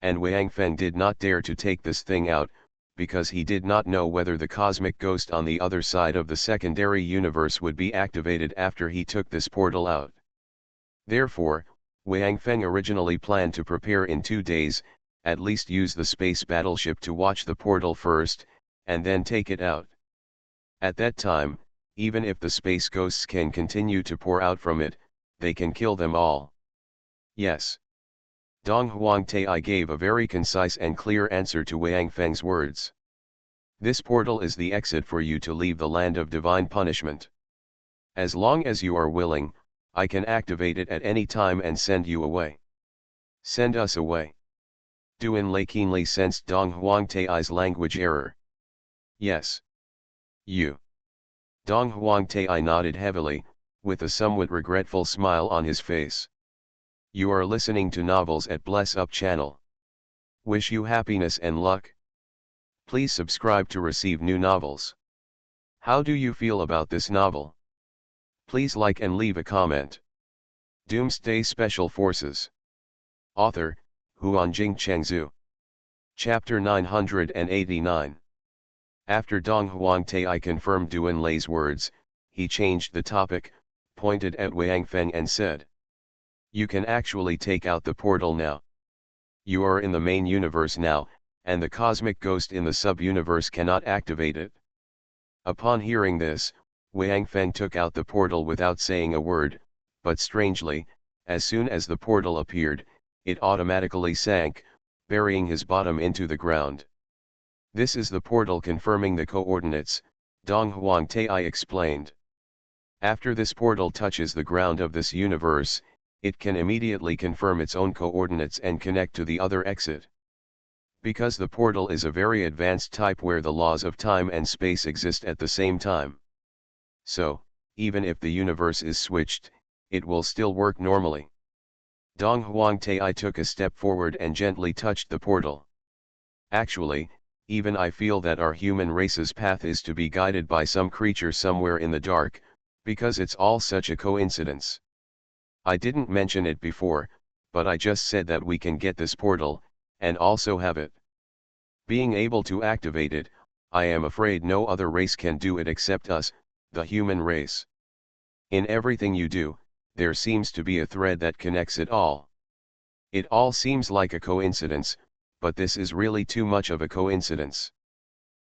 And Wang Feng did not dare to take this thing out, because he did not know whether the cosmic ghost on the other side of the secondary universe would be activated after he took this portal out. Therefore, Wang Feng originally planned to prepare in 2 days, at least use the space battleship to watch the portal first, and then take it out. At that time, even if the space ghosts can continue to pour out from it, they can kill them all. Yes. Dong Huangtai gave a very concise and clear answer to Wang Feng's words. This portal is the exit for you to leave the land of divine punishment. As long as you are willing, I can activate it at any time and send you away. Send us away. Duan Lei keenly sensed Dong Huangtai's language error. Yes. You. Dong Huangtai nodded heavily, with a somewhat regretful smile on his face. You are listening to novels at Bless Up channel. Wish you happiness and luck. Please subscribe to receive new novels. How do you feel about this novel? Please like and leave a comment. Doomsday Special Forces. Author, Huanjing Chengzhu. Chapter 989. After Dong Huangtai confirmed Duan Lei's words, he changed the topic, pointed at Wang Feng and said, "You can actually take out the portal now. You are in the main universe now, and the cosmic ghost in the sub-universe cannot activate it." Upon hearing this, Wang Feng took out the portal without saying a word, but strangely, as soon as the portal appeared, it automatically sank, burying his bottom into the ground. This is the portal confirming the coordinates, Dong Huangtai explained. After this portal touches the ground of this universe, it can immediately confirm its own coordinates and connect to the other exit. Because the portal is a very advanced type where the laws of time and space exist at the same time. So, even if the universe is switched, it will still work normally. Dong Huangtai took a step forward and gently touched the portal. Actually, even I feel that our human race's path is to be guided by some creature somewhere in the dark, because it's all such a coincidence. I didn't mention it before, but I just said that we can get this portal, and also have it. Being able to activate it, I am afraid no other race can do it except us, the human race. In everything you do, there seems to be a thread that connects it all. It all seems like a coincidence, but this is really too much of a coincidence.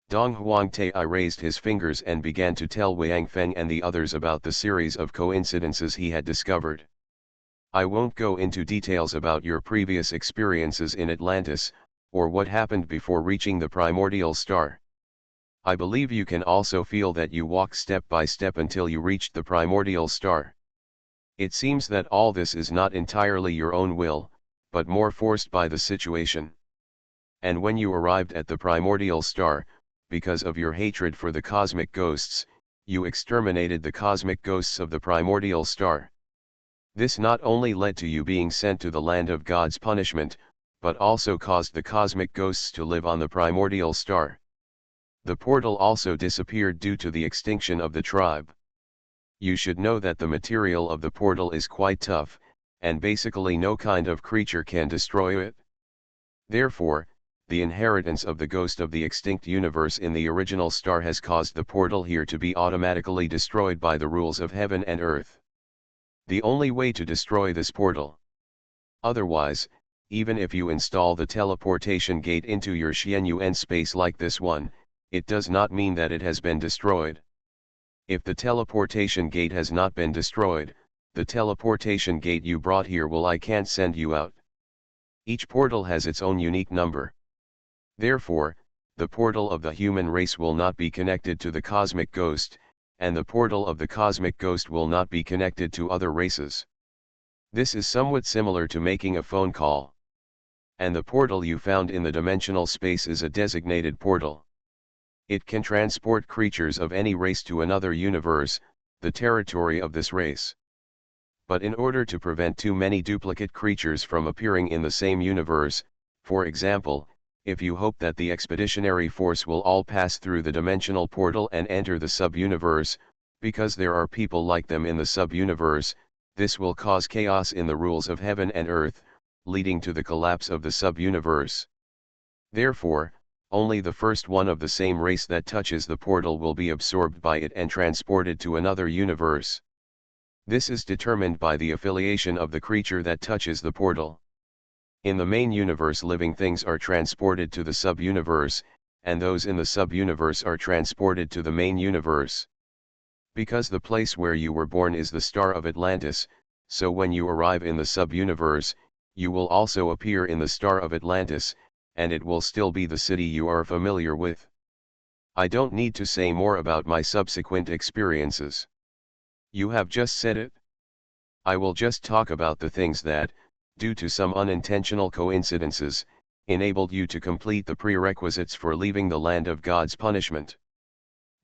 Dong Huangtai raised his fingers and began to tell Wang Feng and the others about the series of coincidences he had discovered. I won't go into details about your previous experiences in Atlantis, or what happened before reaching the primordial star. I believe you can also feel that you walk step by step until you reached the primordial star. It seems that all this is not entirely your own will, but more forced by the situation. And when you arrived at the primordial star, because of your hatred for the cosmic ghosts, you exterminated the cosmic ghosts of the primordial star. This not only led to you being sent to the land of God's punishment, but also caused the cosmic ghosts to live on the primordial star. The portal also disappeared due to the extinction of the tribe. You should know that the material of the portal is quite tough, and basically no kind of creature can destroy it. Therefore, the inheritance of the ghost of the extinct universe in the original star has caused the portal here to be automatically destroyed by the rules of heaven and earth. The only way to destroy this portal. Otherwise, even if you install the teleportation gate into your Xianyuan space like this one, it does not mean that it has been destroyed. If the teleportation gate has not been destroyed, the teleportation gate you brought here I can't send you out. Each portal has its own unique number. Therefore, the portal of the human race will not be connected to the cosmic ghost, and the portal of the cosmic ghost will not be connected to other races. This is somewhat similar to making a phone call. And the portal you found in the dimensional space is a designated portal. It can transport creatures of any race to another universe, the territory of this race. But in order to prevent too many duplicate creatures from appearing in the same universe, for example, if you hope that the expeditionary force will all pass through the dimensional portal and enter the sub-universe, because there are people like them in the sub-universe, this will cause chaos in the rules of heaven and earth, leading to the collapse of the sub-universe. Therefore, only the first one of the same race that touches the portal will be absorbed by it and transported to another universe. This is determined by the affiliation of the creature that touches the portal. In the main universe, living things are transported to the sub-universe, and those in the sub-universe are transported to the main universe. Because the place where you were born is the star of Atlantis, so when you arrive in the sub-universe, you will also appear in the star of Atlantis, and it will still be the city you are familiar with. I don't need to say more about my subsequent experiences. You have just said it. I will just talk about the things that, due to some unintentional coincidences, enabled you to complete the prerequisites for leaving the land of God's punishment.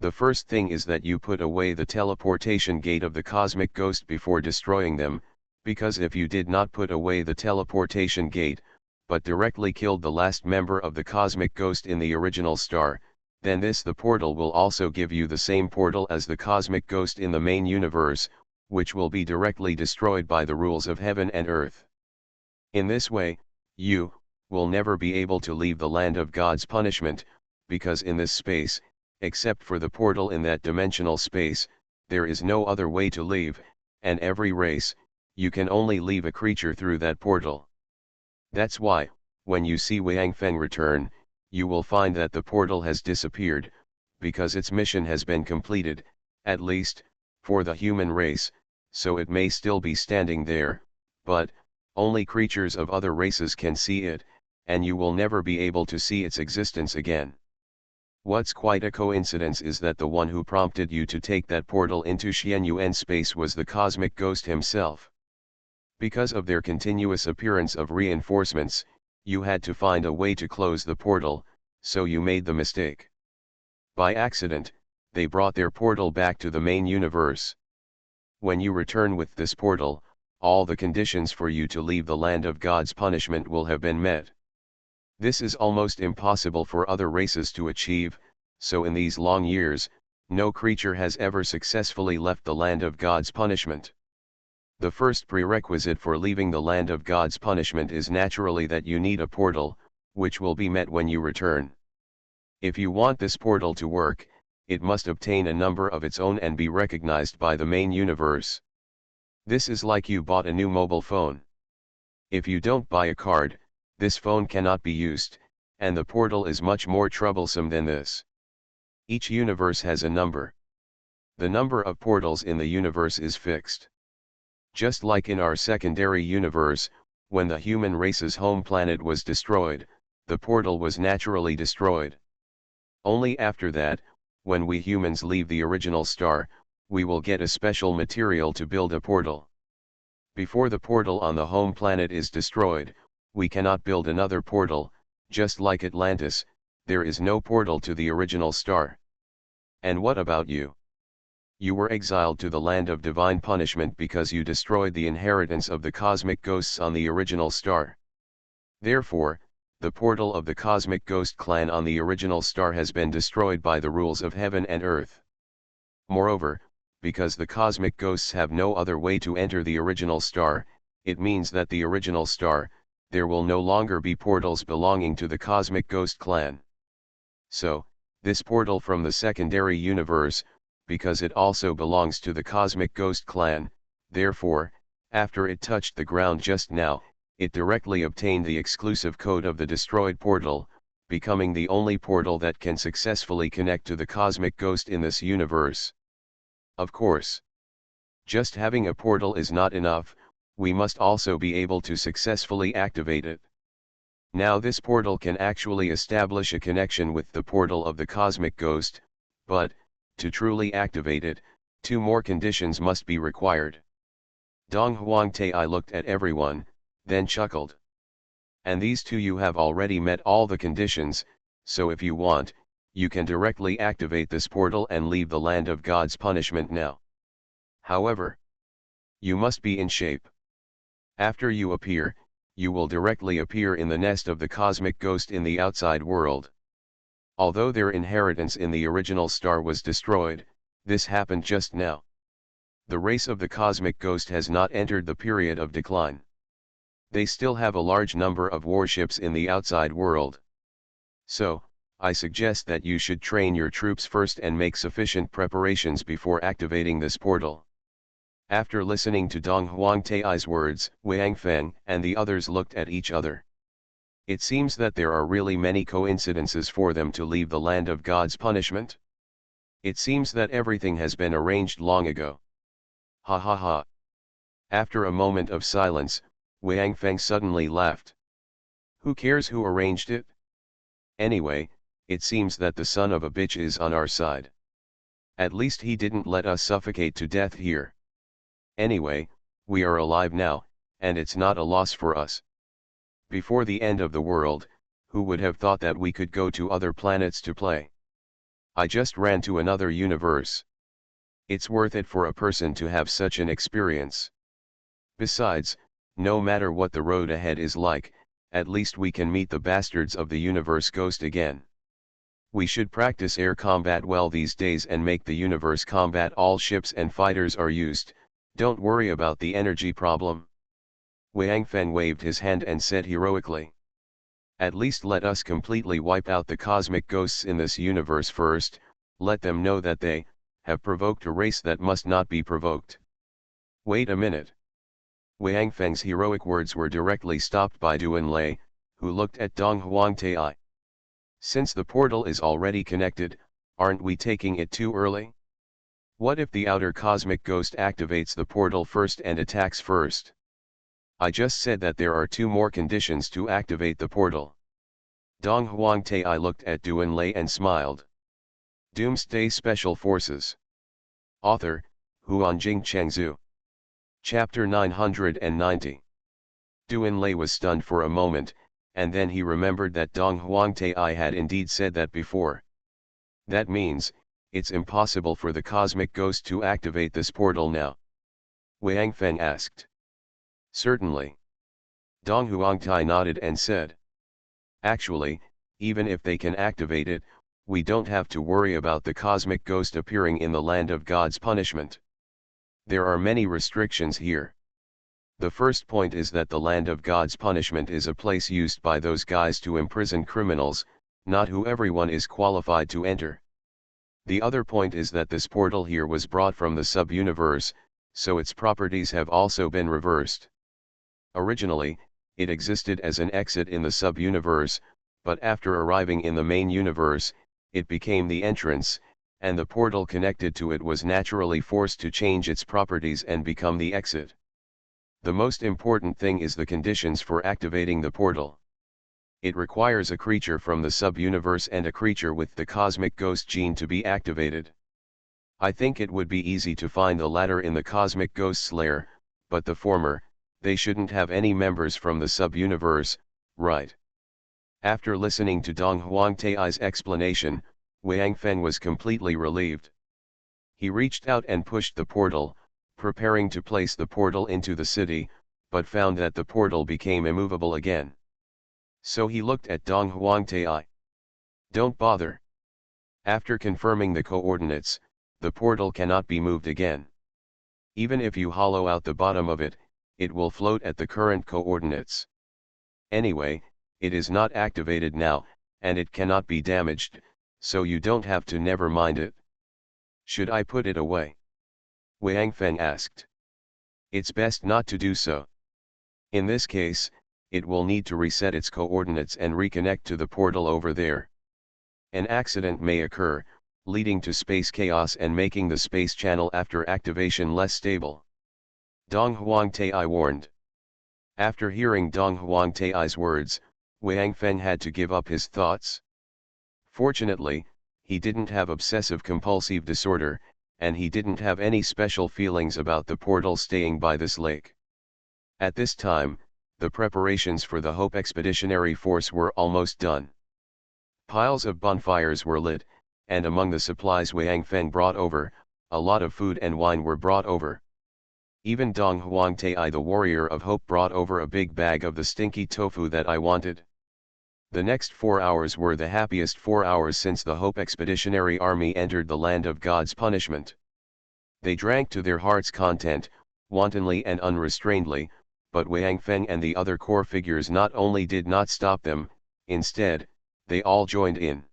The first thing is that you put away the teleportation gate of the cosmic ghost before destroying them, because if you did not put away the teleportation gate, but directly killed the last member of the cosmic ghost in the original star, then the portal will also give you the same portal as the cosmic ghost in the main universe, which will be directly destroyed by the rules of heaven and earth. In this way, you will never be able to leave the land of God's punishment, because in this space, except for the portal in that dimensional space, there is no other way to leave, and every race, you can only leave a creature through that portal. That's why, when you see Wang Feng return, you will find that the portal has disappeared, because its mission has been completed, at least, for the human race, so it may still be standing there, but only creatures of other races can see it, and you will never be able to see its existence again. What's quite a coincidence is that the one who prompted you to take that portal into Xianyuan space was the cosmic ghost himself. Because of their continuous appearance of reinforcements, you had to find a way to close the portal, so you made the mistake. By accident, they brought their portal back to the main universe. When you return with this portal, all the conditions for you to leave the land of God's punishment will have been met. This is almost impossible for other races to achieve, so in these long years, no creature has ever successfully left the land of God's punishment. The first prerequisite for leaving the land of God's punishment is naturally that you need a portal, which will be met when you return. If you want this portal to work, it must obtain a number of its own and be recognized by the main universe. This is like you bought a new mobile phone. If you don't buy a card, this phone cannot be used, and the portal is much more troublesome than this. Each universe has a number. The number of portals in the universe is fixed. Just like in our secondary universe, when the human race's home planet was destroyed, the portal was naturally destroyed. Only after that, when we humans leave the original star, we will get a special material to build a portal. Before the portal on the home planet is destroyed, we cannot build another portal. Just like Atlantis, there is no portal to the original star. And what about you? You were exiled to the land of divine punishment because you destroyed the inheritance of the cosmic ghosts on the original star. Therefore, the portal of the cosmic ghost clan on the original star has been destroyed by the rules of heaven and earth. Moreover, because the cosmic ghosts have no other way to enter the original star, it means that the original star, there will no longer be portals belonging to the cosmic ghost clan. So, this portal from the secondary universe, because it also belongs to the cosmic ghost clan, therefore, after it touched the ground just now, it directly obtained the exclusive code of the destroyed portal, becoming the only portal that can successfully connect to the cosmic ghost in this universe. Of course, just having a portal is not enough, we must also be able to successfully activate it. Now this portal can actually establish a connection with the portal of the cosmic ghost, but, to truly activate it, two more conditions must be required. Dong Huangtai looked at everyone, then chuckled. And these two you have already met all the conditions, so if you want, you can directly activate this portal and leave the land of God's punishment now. However, you must be in shape. After you appear, you will directly appear in the nest of the cosmic ghost in the outside world. Although their inheritance in the original star was destroyed, this happened just now. The race of the cosmic ghost has not entered the period of decline. They still have a large number of warships in the outside world. So, I suggest that you should train your troops first and make sufficient preparations before activating this portal. After listening to Dong Huangtai's words, Wang Feng and the others looked at each other. It seems that there are really many coincidences for them to leave the land of God's punishment. It seems that everything has been arranged long ago. Ha ha ha. After a moment of silence, Wang Feng suddenly laughed. Who cares who arranged it? Anyway, it seems that the son of a bitch is on our side. At least he didn't let us suffocate to death here. Anyway, we are alive now, and it's not a loss for us. Before the end of the world, who would have thought that we could go to other planets to play? I just ran to another universe. It's worth it for a person to have such an experience. Besides, no matter what the road ahead is like, at least we can meet the bastards of the universe ghost again. We should practice air combat well these days and make the universe combat all ships and fighters are used. Don't worry about the energy problem. Wang Feng waved his hand and said heroically. At least let us completely wipe out the cosmic ghosts in this universe first, let them know that they have provoked a race that must not be provoked. Wait a minute. Wang Feng's heroic words were directly stopped by Duan Lei, who looked at Dong Huangtai. Since the portal is already connected, aren't we taking it too early? What if the outer cosmic ghost activates the portal first and attacks first? I just said that there are 2 more conditions to activate the portal. Dong Huangtai looked at Duan Lei and smiled. Doomsday Special Forces. Author, Huanjing Chengzhu. Chapter 990. Duan Lei was stunned for a moment, and then he remembered that Dong Huangtai had indeed said that before. That means, it's impossible for the cosmic ghost to activate this portal now. Wang Feng asked. Certainly. Dong Huangtai nodded and said. Actually, even if they can activate it, we don't have to worry about the cosmic ghost appearing in the land of God's punishment. There are many restrictions here. The first point is that the land of God's punishment is a place used by those guys to imprison criminals, not who everyone is qualified to enter. The other point is that this portal here was brought from the sub-universe, so its properties have also been reversed. Originally, it existed as an exit in the sub-universe, but after arriving in the main universe, it became the entrance, and the portal connected to it was naturally forced to change its properties and become the exit. The most important thing is the conditions for activating the portal. It requires a creature from the sub-universe and a creature with the cosmic ghost gene to be activated. I think it would be easy to find the latter in the cosmic ghost's lair, but the former, they shouldn't have any members from the sub-universe, right? After listening to Dong Huangtai's explanation, Wang Feng was completely relieved. He reached out and pushed the portal, preparing to place the portal into the city, but found that the portal became immovable again. So he looked at Dong Huangtai. Don't bother. After confirming the coordinates, the portal cannot be moved again. Even if you hollow out the bottom of it, it will float at the current coordinates. Anyway, it is not activated now, and it cannot be damaged, so you don't have to never mind it. Should I put it away? Wang Feng asked. It's best not to do so. In this case, it will need to reset its coordinates and reconnect to the portal over there. An accident may occur, leading to space chaos and making the space channel after activation less stable. Dong Huangtai warned. After hearing Dong Huangtai's words, Wang Feng had to give up his thoughts. Fortunately, he didn't have obsessive-compulsive disorder, and he didn't have any special feelings about the portal staying by this lake. At this time, the preparations for the Hope Expeditionary Force were almost done. Piles of bonfires were lit, and among the supplies Wang Feng brought over, a lot of food and wine were brought over. Even Dong Huangtai the warrior of hope brought over a big bag of the stinky tofu that I wanted. The next 4 hours were the happiest 4 hours since the Hope Expeditionary Army entered the land of God's punishment. They drank to their heart's content, wantonly and unrestrainedly, but Wang Feng and the other core figures not only did not stop them, instead, they all joined in.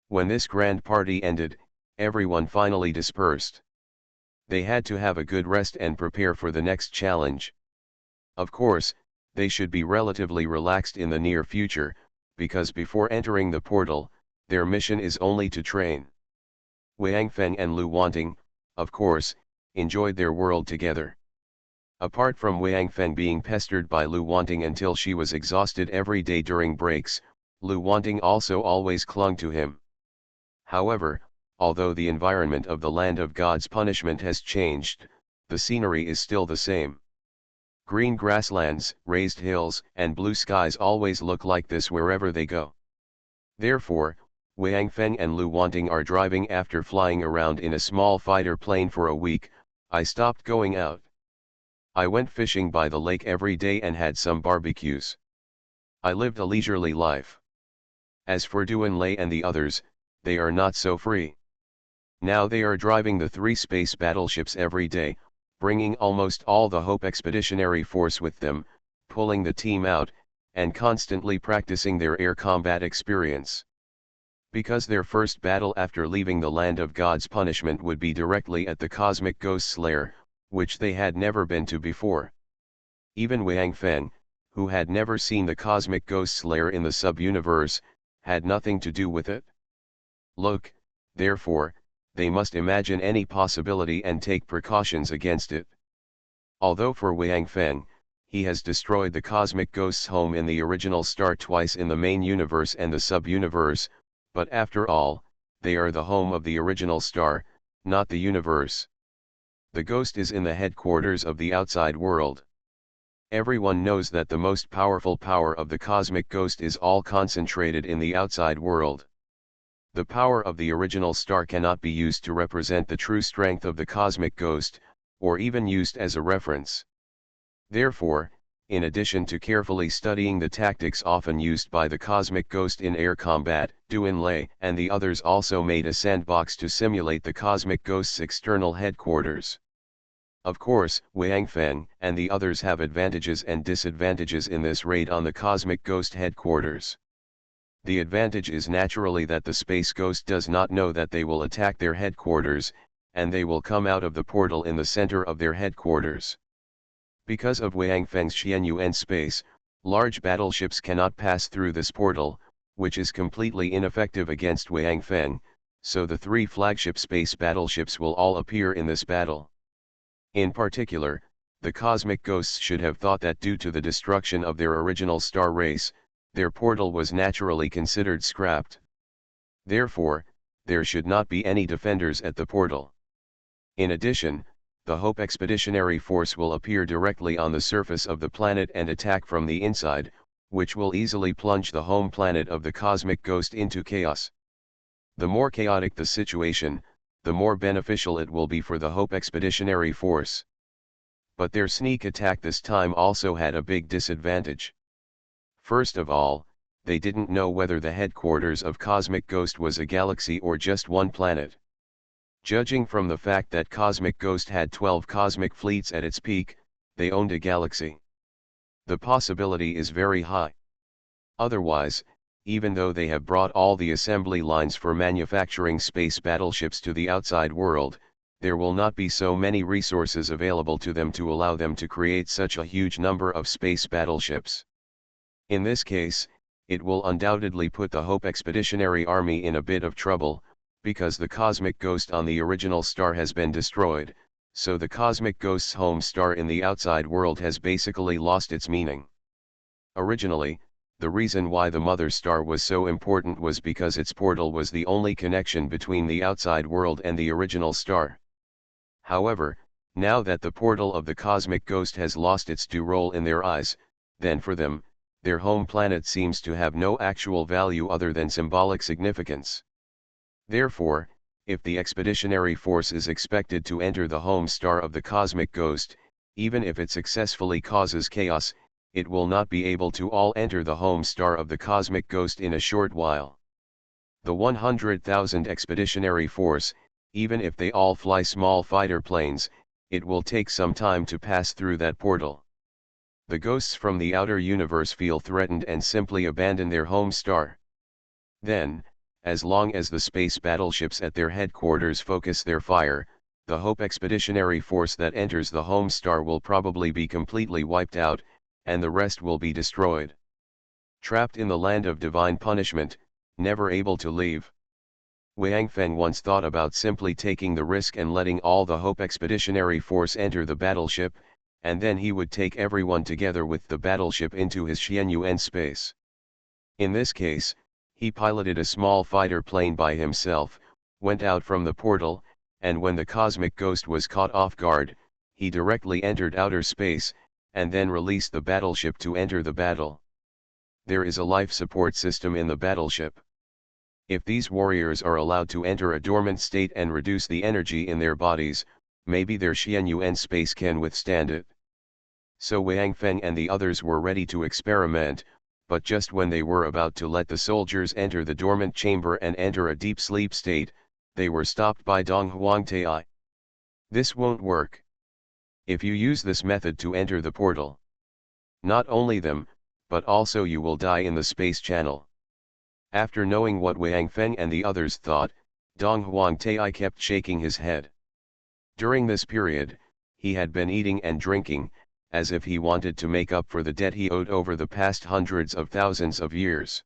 When this grand party ended, everyone finally dispersed. they had to have a good rest and prepare for the next challenge. Of course, they should be relatively relaxed in the near future, because before entering the portal, their mission is only to train. Wang Feng and Lu Wanting, of course, enjoyed their world together. Apart from Wang Feng being pestered by Lu Wanting until she was exhausted every day during breaks, Lu Wanting also always clung to him. However, although the environment of the land of God's punishment has changed, the scenery is still the same. Green grasslands, raised hills, and blue skies always look like this wherever they go. Therefore, Wang Feng and Lu Wanting are driving after flying around in a small fighter plane for a week. I stopped going out. I went fishing by the lake every day and had some barbecues. I lived a leisurely life. As for Doomsday and the others, they are not so free. Now they are driving the 3 space battleships every day, bringing almost all the Hope Expeditionary Force with them, pulling the team out, and constantly practicing their air combat experience. Because their first battle after leaving the land of God's punishment would be directly at the Cosmic Ghost Lair, which they had never been to before. Even Wang Feng, who had never seen the Cosmic Ghost Lair in the sub-universe, had nothing to do with it. Look, therefore, they must imagine any possibility and take precautions against it. Although for Wang Feng, he has destroyed the Cosmic Ghost's home in the original star twice in the main universe and the sub-universe, but after all, they are the home of the original star, not the universe. The ghost is in the headquarters of the outside world. Everyone knows that the most powerful power of the cosmic ghost is all concentrated in the outside world. The power of the original star cannot be used to represent the true strength of the cosmic ghost, or even used as a reference. Therefore, in addition to carefully studying the tactics often used by the cosmic ghost in air combat, Doomsday and the others also made a sandbox to simulate the cosmic ghost's external headquarters. Of course, Wang Feng and the others have advantages and disadvantages in this raid on the cosmic ghost headquarters. The advantage is naturally that the space ghost does not know that they will attack their headquarters, and they will come out of the portal in the center of their headquarters. Because of Wang Feng's Xianyuan space, large battleships cannot pass through this portal, which is completely ineffective against Wang Feng, so the 3 flagship space battleships will all appear in this battle. In particular, the cosmic ghosts should have thought that due to the destruction of their original star race, their portal was naturally considered scrapped. Therefore, there should not be any defenders at the portal. In addition, the Hope Expeditionary Force will appear directly on the surface of the planet and attack from the inside, which will easily plunge the home planet of the cosmic ghost into chaos. The more chaotic the situation, the more beneficial it will be for the Hope Expeditionary Force. But their sneak attack this time also had a big disadvantage. First of all, they didn't know whether the headquarters of Cosmic Ghost was a galaxy or just one planet. Judging from the fact that Cosmic Ghost had 12 cosmic fleets at its peak, they owned a galaxy. The possibility is very high. Otherwise, even though they have brought all the assembly lines for manufacturing space battleships to the outside world, there will not be so many resources available to them to allow them to create such a huge number of space battleships. In this case, it will undoubtedly put the Hope Expeditionary Army in a bit of trouble, because the cosmic ghost on the original star has been destroyed, so the cosmic ghost's home star in the outside world has basically lost its meaning. Originally, the reason why the mother star was so important was because its portal was the only connection between the outside world and the original star. However, now that the portal of the cosmic ghost has lost its due role in their eyes, then for them, their home planet seems to have no actual value other than symbolic significance. Therefore, if the expeditionary force is expected to enter the home star of the cosmic ghost, even if it successfully causes chaos, it will not be able to all enter the home star of the cosmic ghost in a short while. The 100,000 expeditionary force, even if they all fly small fighter planes, it will take some time to pass through that portal. The ghosts from the outer universe feel threatened and simply abandon their home star. Then, as long as the space battleships at their headquarters focus their fire, the Hope Expeditionary Force that enters the home star will probably be completely wiped out, and the rest will be destroyed. Trapped in the land of divine punishment, never able to leave. Wang Feng once thought about simply taking the risk and letting all the Hope Expeditionary Force enter the battleship, and then he would take everyone together with the battleship into his Xianyuan space. In this case, he piloted a small fighter plane by himself, went out from the portal, and when the cosmic ghost was caught off guard, he directly entered outer space, and then released the battleship to enter the battle. There is a life support system in the battleship. If these warriors are allowed to enter a dormant state and reduce the energy in their bodies, maybe their Xianyuan space can withstand it. So Wang Feng and the others were ready to experiment, but just when they were about to let the soldiers enter the dormant chamber and enter a deep sleep state, they were stopped by Dong Huangtai. This won't work. If you use this method to enter the portal, not only them, but also you will die in the space channel. After knowing what Wang Feng and the others thought, Dong Huangtai kept shaking his head. During this period, he had been eating and drinking, as if he wanted to make up for the debt he owed over the past hundreds of thousands of years.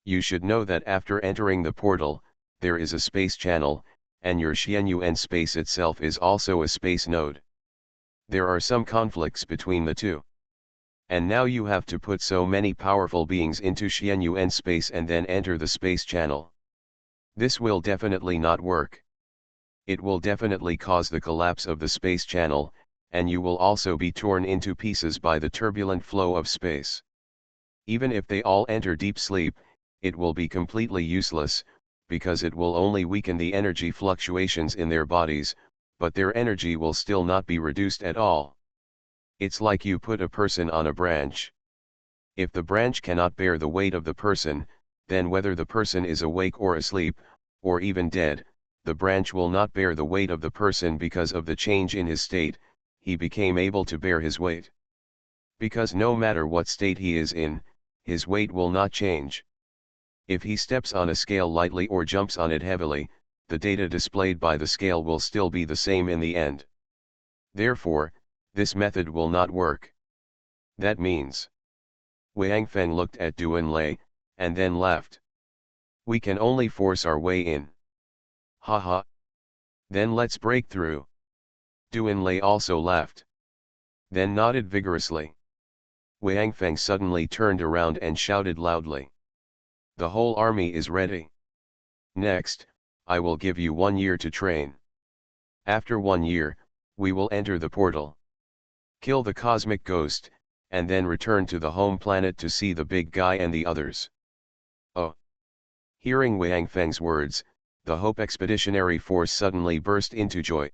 You should know that after entering the portal, there is a space channel, and your Xianyuan space itself is also a space node. There are some conflicts between the two. And now you have to put so many powerful beings into Xianyuan space and then enter the space channel. This will definitely not work. It will definitely cause the collapse of the space channel, and you will also be torn into pieces by the turbulent flow of space. Even if they all enter deep sleep, it will be completely useless, because it will only weaken the energy fluctuations in their bodies, but their energy will still not be reduced at all. It's like you put a person on a branch. If the branch cannot bear the weight of the person, then whether the person is awake or asleep, or even dead, the branch will not bear the weight of the person because of the change in his state. He became able to bear his weight. Because no matter what state he is in, his weight will not change. If he steps on a scale lightly or jumps on it heavily, the data displayed by the scale will still be the same in the end. Therefore, this method will not work. That means. Wang Feng looked at Duan Lei, and then left. We can only force our way in. Haha. Then let's break through. Duan Lei also left. Then nodded vigorously. Wang Feng suddenly turned around and shouted loudly. The whole army is ready. Next, I will give you 1 year to train. After 1 year, we will enter the portal. Kill the cosmic ghost, and then return to the home planet to see the big guy and the others. Oh! Hearing Wang Feng's words, the Hope Expeditionary Force suddenly burst into joy.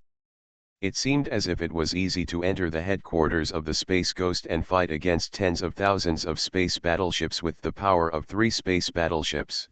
It seemed as if it was easy to enter the headquarters of the Space Ghost and fight against tens of thousands of space battleships with the power of 3 space battleships.